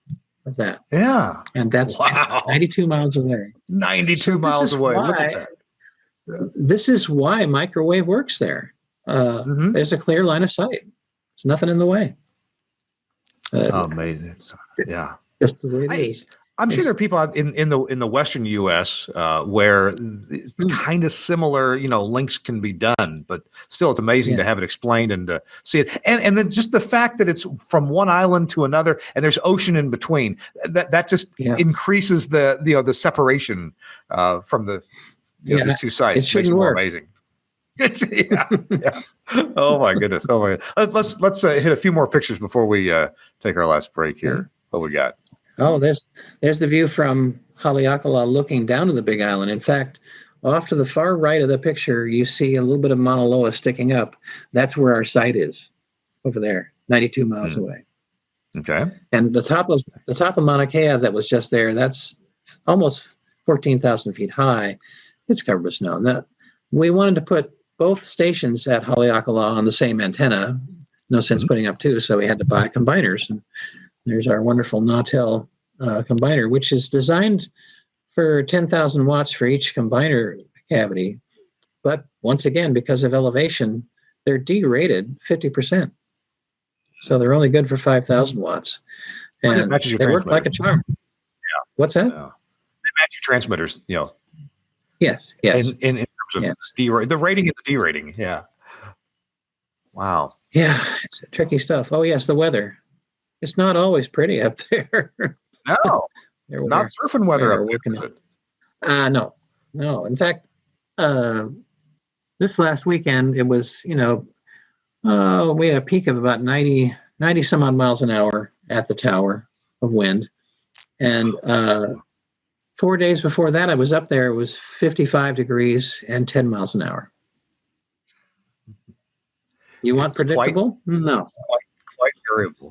of that. Yeah. And that's 92 miles away. 92 miles away. Look at that. This is why microwave works there. There's a clear line of sight. There's nothing in the way. Amazing. Yeah. Just the way it is. I'm sure there are people out in the Western U.S. Where kind of similar, links can be done, but still, it's amazing to have it explained and to see it. And then just the fact that it's from one island to another, and there's ocean in between. That just increases the separation from these two sites. It shouldn't work. Amazing. Yeah. Oh my goodness. Let's hit a few more pictures before we take our last break here. What we got? Oh, there's the view from Haleakala looking down to the Big Island. In fact, off to the far right of the picture, you see a little bit of Mauna Loa sticking up. That's where our site is, over there, 92 miles away. Okay. And the top of Mauna Kea that was just there, that's almost 14,000 feet high. It's covered with snow. Now, we wanted to put both stations at Haleakala on the same antenna. No sense putting up two, so we had to buy combiners. And there's our wonderful Nautel combiner, which is designed for 10,000 watts for each combiner cavity. But once again, because of elevation, they're derated 50%. So they're only good for 5,000 watts. And they work like a charm. Yeah. What's that? They match your transmitters, Yes. In terms of the rating and the derating. Yeah. Wow. Yeah, it's tricky stuff. Oh, yes, the weather. It's not always pretty up there. No, not surfing weather up there. No. No. In fact, this last weekend, it was, we had a peak of about 90 some odd miles an hour at the tower of wind. And 4 days before that, I was up there. It was 55 degrees and 10 miles an hour. You want predictable? No.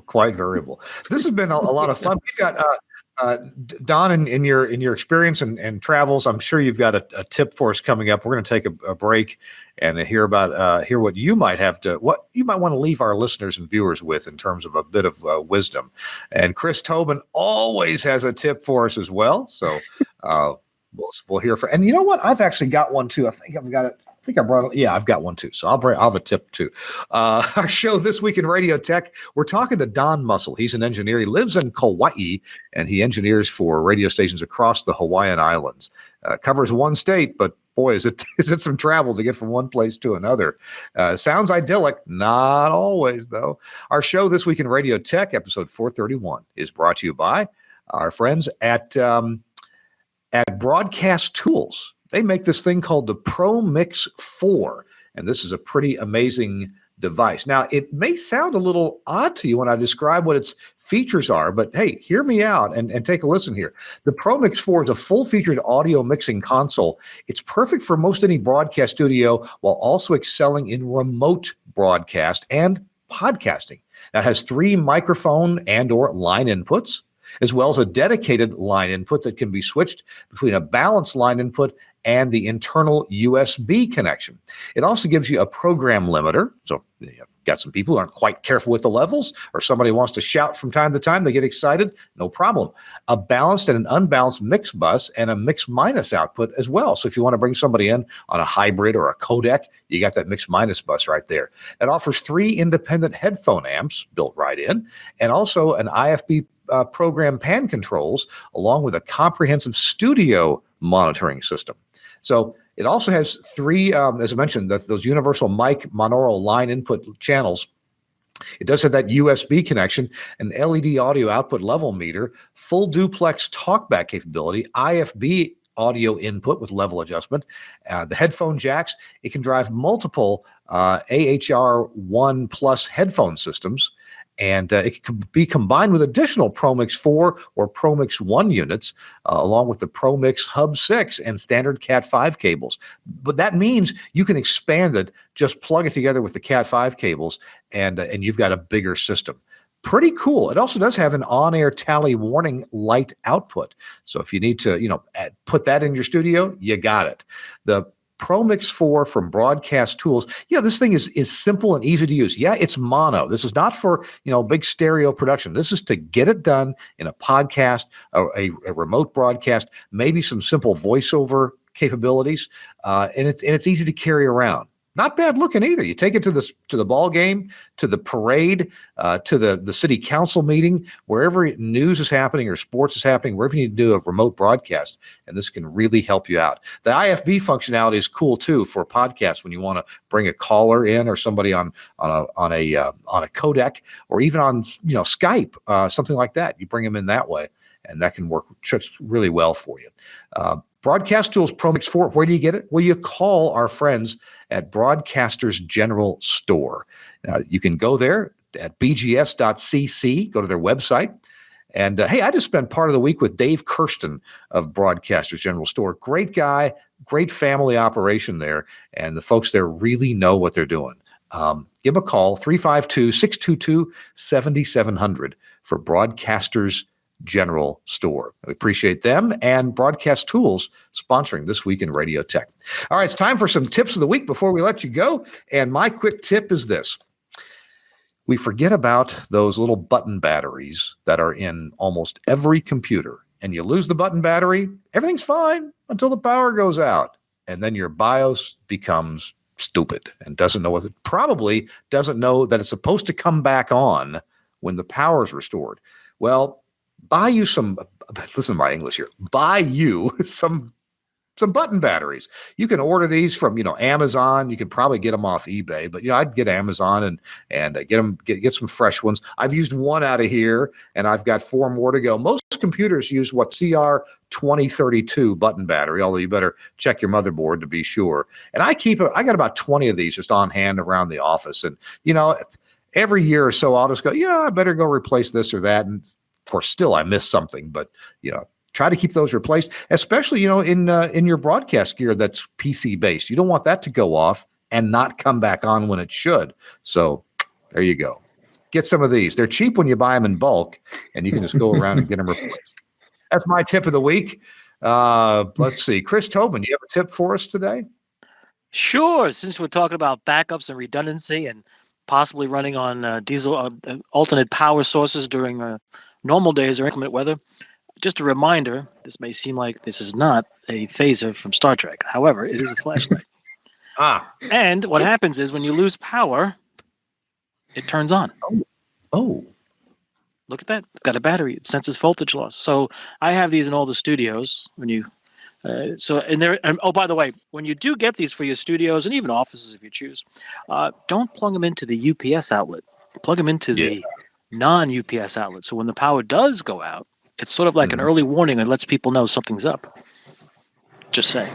Quite variable. This has been a lot of fun. We've got Don, in your experience and travels, I'm sure you've got a tip for us coming up. We're going to take a break and hear what you might want to leave our listeners and viewers with in terms of a bit of wisdom. And Chris Tobin always has a tip for us as well. So we'll hear from. And you know what? I've actually got one too. I think I've got it. I brought it. Yeah, I've got one too. So I'll have a tip too. Our show This Week in Radio Tech, we're talking to Don Mussell. He's an engineer. He lives in Kauai, and he engineers for radio stations across the Hawaiian Islands. Covers one state, but boy, is it some travel to get from one place to another. Sounds idyllic. Not always, though. Our show This Week in Radio Tech, episode 431, is brought to you by our friends at Broadcast Tools. They make this thing called the Pro Mix 4, and this is a pretty amazing device. Now, it may sound a little odd to you when I describe what its features are, but hey, hear me out and take a listen here. The Pro Mix 4 is a full-featured audio mixing console. It's perfect for most any broadcast studio while also excelling in remote broadcast and podcasting. Now, it has 3 microphone and or line inputs, as well as a dedicated line input that can be switched between a balanced line input and the internal USB connection. It also gives you a program limiter. So you've got some people who aren't quite careful with the levels, or somebody wants to shout from time to time, they get excited, no problem. A balanced and an unbalanced mix bus and a mix minus output as well. So if you want to bring somebody in on a hybrid or a codec, you got that mix minus bus right there. It offers 3 independent headphone amps built right in, and also an IFB program pan controls, along with a comprehensive studio monitoring system. So it also has 3, as I mentioned, those universal mic monaural line input channels. It does have that USB connection, an LED audio output level meter, full duplex talkback capability, IFB audio input with level adjustment, the headphone jacks. It can drive multiple AHR1 plus headphone systems. And it can be combined with additional ProMix 4 or ProMix 1 units, along with the ProMix Hub 6 and standard Cat 5 cables. But that means you can expand it, just plug it together with the Cat 5 cables, and you've got a bigger system. Pretty cool. It also does have an on-air tally warning light output. So if you need to, put that in your studio, you got it. The Pro Mix 4 from Broadcast Tools. Yeah, this thing is simple and easy to use. Yeah, it's mono. This is not for, big stereo production. This is to get it done in a podcast, a remote broadcast, maybe some simple voiceover capabilities, and it's easy to carry around. Not bad looking either. You take it to the ball game, to the parade, to the city council meeting, wherever news is happening or sports is happening, wherever you need to do a remote broadcast, and this can really help you out. The IFB functionality is cool too for podcasts when you want to bring a caller in or somebody on a codec or even on Skype, something like that. You bring them in that way, and that can work just really well for you. Broadcast Tools Pro Mix 4, where do you get it? Well, you call our friends at Broadcasters General Store. You can go there at bgs.cc, go to their website. And hey, I just spent part of the week with Dave Kirsten of Broadcasters General Store. Great guy, great family operation there. And the folks there really know what they're doing. Give them a call, 352-622-7700 for Broadcasters General Store. We appreciate them and Broadcast Tools sponsoring This Week in Radio Tech. All right, it's time for some tips of the week before we let you go. And my quick tip is this. We forget about those little button batteries that are in almost every computer. And you lose the button battery, everything's fine until the power goes out. And then your BIOS becomes stupid and probably doesn't know that it's supposed to come back on when the power is restored. Well, buy you some some button batteries. You can order these from, Amazon. You can probably get them off eBay, but I'd get Amazon and get some fresh ones. I've used one out of here, and I've got 4 more to go. Most computers use what CR2032 button battery, although you better check your motherboard to be sure. And I got about 20 of these just on hand around the office, and every year or so I'll just go, I better go replace this or that, and for still I miss something, but try to keep those replaced, especially, in your broadcast gear that's PC based. You don't want that to go off and not come back on when it should. So there you go. Get some of these. They're cheap when you buy them in bulk, and you can just go around and get them replaced. That's my tip of the week. Let's see. Chris Tobin, do you have a tip for us today? Sure. Since we're talking about backups and redundancy and possibly running on diesel alternate power sources during normal days or inclement weather, just a reminder, this may seem like this is not a phaser from Star Trek. However, it is a flashlight. And what happens is when you lose power, it turns on. Oh. Look at that. It's got a battery. It senses voltage loss. So I have these in all the studios. When you, by the way, when you do get these for your studios and even offices if you choose, don't plug them into the UPS outlet. Plug them into the non-UPS outlet. So when the power does go out, it's sort of like an early warning and lets people know something's up. Just saying.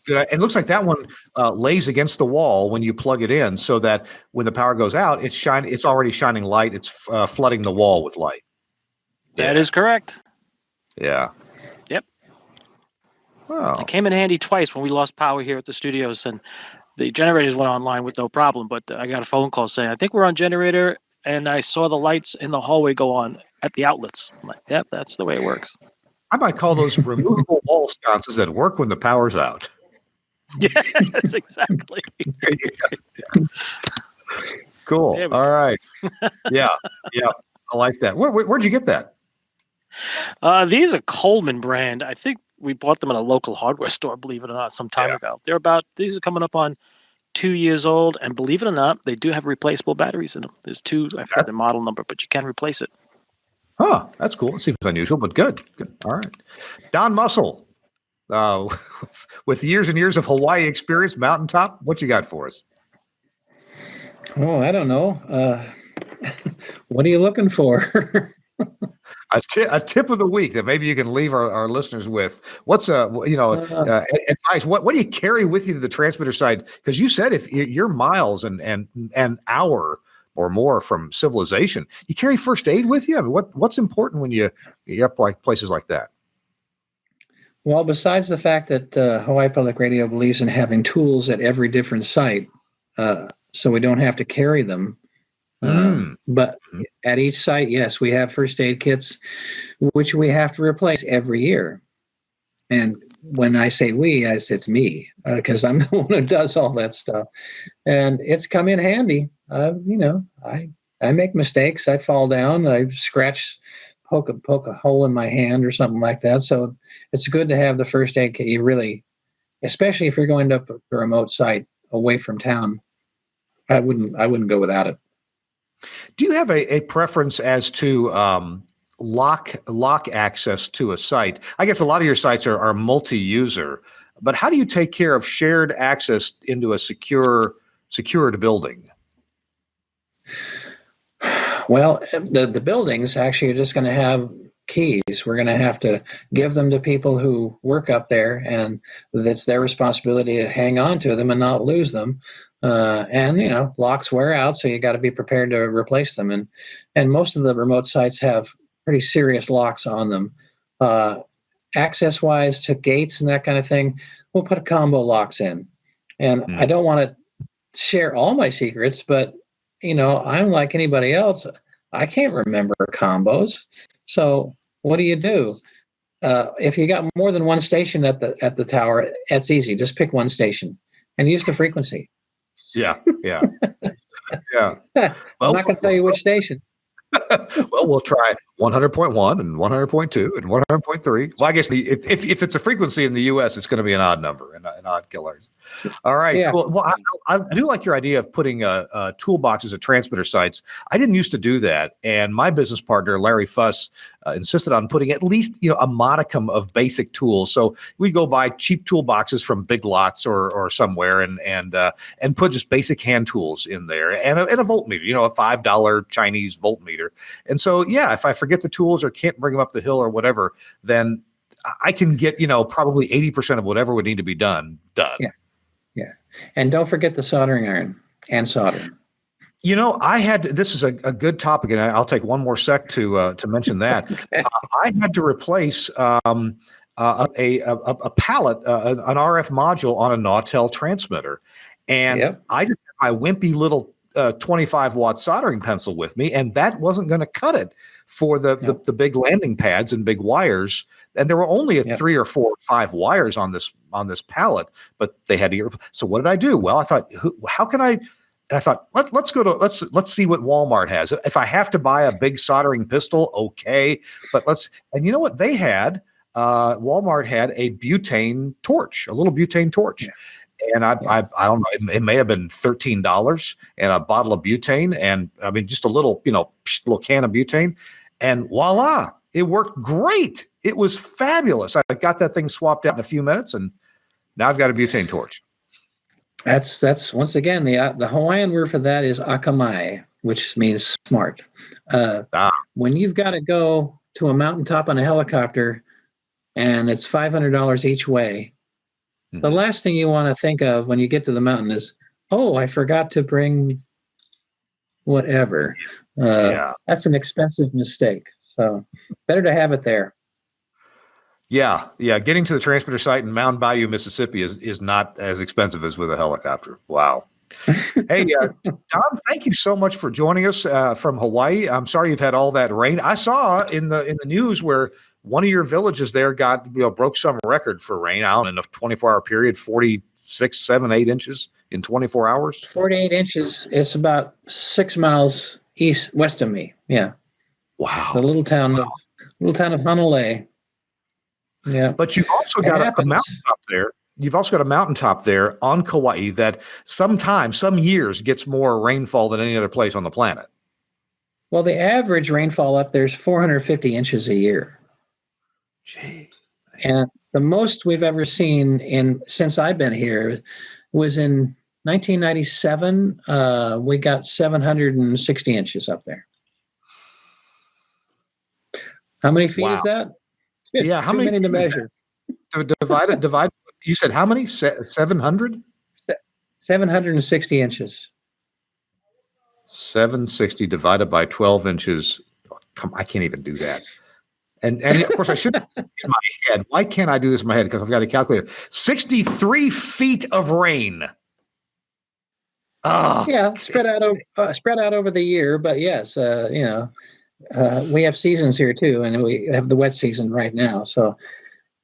Good. It looks like that one lays against the wall when you plug it in, so that when the power goes out, it's already shining light. It's flooding the wall with light. That is correct. Yeah. Yep. Wow. It came in handy twice when we lost power here at the studios, and the generators went online with no problem. But I got a phone call saying, I think we're on generator, and I saw the lights in the hallway go on at the outlets. I'm like, yep, that's the way it works. I might call those removable wall sconces that work when the power's out. Yes, exactly. Cool. All right. Yeah. I like that. Where'd you get that? These are Coleman brand. I think we bought them at a local hardware store, believe it or not, some time ago. These are coming up on 2 years old, and believe it or not, they do have replaceable batteries in them. There's 2, I forgot the model number, but you can replace it. Huh, that's cool. It seems unusual, but good. All right. Don Mussell, with years and years of Hawaii experience, Mountaintop, what you got for us? Oh, I don't know. What are you looking for? A tip of the week that maybe you can leave our listeners with. What's advice? What do you carry with you to the transmitter side? Because you said if you're miles and an hour or more from civilization, you carry first aid with you. I mean, what's important when you're up like places like that? Well, besides the fact that Hawaii Public Radio believes in having tools at every different site, so we don't have to carry them. But at each site, yes, we have first aid kits, which we have to replace every year. And when I say we, it's me, because I'm the one who does all that stuff. And it's come in handy. I make mistakes. I fall down. I poke a hole in my hand or something like that. So it's good to have the first aid kit. You really, especially if you're going to a remote site away from town, I wouldn't go without it. Do you have a preference as to lock access to a site? I guess a lot of your sites are multi-user, but how do you take care of shared access into a secured building? Well, the buildings actually are just going to have keys. We're going to have to give them to people who work up there, and it's their responsibility to hang on to them and not lose them. And locks wear out, so you got to be prepared to replace them. And most of the remote sites have pretty serious locks on them. Access wise to gates and that kind of thing, we'll put combo locks in. And I don't want to share all my secrets, but I'm like anybody else. I can't remember combos. So what do? If you got more than one station at the tower, it's easy. Just pick one station and use the frequency. Yeah. Well, I'm not going to tell you which station. Well, we'll try 100.1 and 100.2 and 100.3. Well, I guess if it's a frequency in the U.S., it's going to be an odd number, an odd kilohertz. All right, yeah. Cool. Well, I do like your idea of putting toolboxes at transmitter sites. I didn't used to do that, and my business partner Larry Fuss insisted on putting at least a modicum of basic tools. So we go buy cheap toolboxes from Big Lots or somewhere, and put just basic hand tools in there, and a voltmeter, a $5 Chinese voltmeter. And so if I forget the tools or can't bring them up the hill or whatever, then I can get probably 80% of whatever would need to be done. Yeah, and don't forget the soldering iron and soldering. This is a good topic, and I'll take one more sec to mention that. I had to replace a pallet, an RF module on a Nautel transmitter, and I just had my wimpy little 25-watt soldering pencil with me, and that wasn't going to cut it for the big landing pads and big wires. And there were only 3 or 4 or 5 wires on this pallet, but they had to. So what did I do? Well, I thought, how can I? And I thought, let's see what Walmart has. If I have to buy a big soldering pistol, okay. But and you know what they had? Walmart had a butane torch, a little butane torch. Yeah. And I don't know, it may have been $13 and a bottle of butane, and I mean just a little, little can of butane, and voila, it worked great. It was fabulous. I got that thing swapped out in a few minutes, and now I've got a butane torch. That's once again the Hawaiian word for that is akamai, which means smart. When you've got to go to a mountaintop on a helicopter, and it's $500 each way. The last thing you want to think of when you get to the mountain is, oh, I forgot to bring whatever. That's an expensive mistake. So better to have it there. Yeah. Getting to the transmitter site in Mountain Bayou, Mississippi is not as expensive as with a helicopter. Wow. Hey, Don, thank you so much for joining us from Hawaii. I'm sorry you've had all that rain. I saw in the news where one of your villages there broke some record for rain out in a 24-hour period, 46, 7, 8 inches in 24 hours. 48 inches. It's about 6 miles west of me. Yeah. Wow. The little town of Honolulu. Yeah. But you've also got a mountaintop there. You've also got a mountaintop there on Kauai that some years gets more rainfall than any other place on the planet. Well, the average rainfall up there is 450 inches a year. Gee. And the most we've ever seen since I've been here was in 1997. We got 760 inches up there. How many feet is that? Yeah, how many to measure? Divide. You said how many? 700? 760 inches. 760 divided by 12 inches. I can't even do that. And of course I should in my head. Why can't I do this in my head? Because I've got a calculator. 63 feet of rain. Yeah, spread out over the year. But yes, we have seasons here too, and we have the wet season right now. So,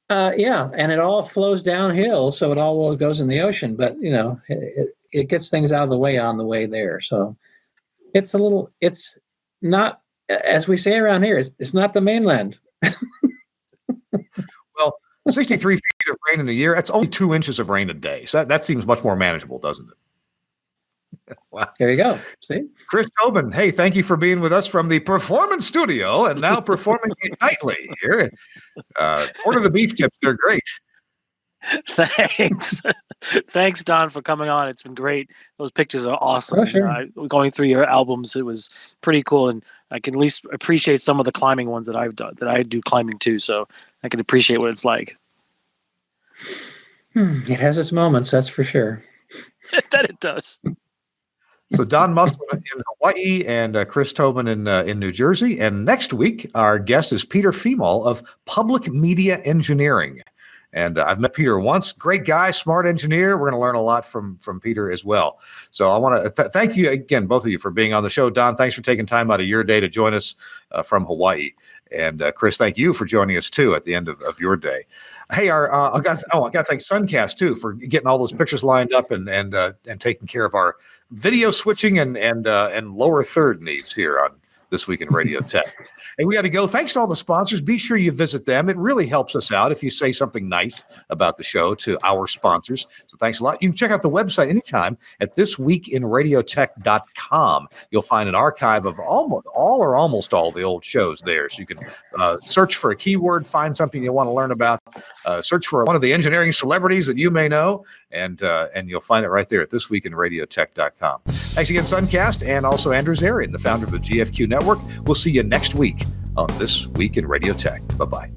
and it all flows downhill, so it all goes in the ocean. But it gets things out of the way on the way there. So, it's not, as we say around here, it's not the mainland. Well, 63 feet of rain in a year, that's only 2 inches of rain a day. So that seems much more manageable, doesn't it? Wow. There you go. See? Chris Tobin, hey, thank you for being with us from the Performance Studio and now performing nightly here. Order the beef tips. They're great. Thanks. Thanks, Don, for coming on. It's been great. Those pictures are awesome. Oh, sure. Going through your albums, it was pretty cool, and I can at least appreciate some of the climbing ones that I've done, that I do climbing too, so I can appreciate what it's like. It has its moments, that's for sure. That it does. So Don Mussell in Hawaii and Chris Tobin in New Jersey. And next week, our guest is Peter Femal of Public Media Engineering. And I've met Peter once. Great guy, smart engineer. We're going to learn a lot from Peter as well. So I want to thank you again, both of you, for being on the show. Don, thanks for taking time out of your day to join us from Hawaii. And Chris, thank you for joining us too at the end of your day. Hey, I got to thank Suncast too for getting all those pictures lined up and taking care of our video switching and lower third needs here This Week in Radio Tech. Hey, we got to go. Thanks to all the sponsors. Be sure you visit them. It really helps us out if you say something nice about the show to our sponsors. So thanks a lot. You can check out the website anytime at thisweekinradiotech.com. You'll find an archive of almost all the old shows there. So you can search for a keyword, find something you want to learn about, search for one of the engineering celebrities that you may know, and you'll find it right there at thisweekinradiotech.com. Thanks again, Suncast, and also Andrew Zarian, the founder of the GFQ Network. We'll see you next week on This Week in Radio Tech. Bye-bye.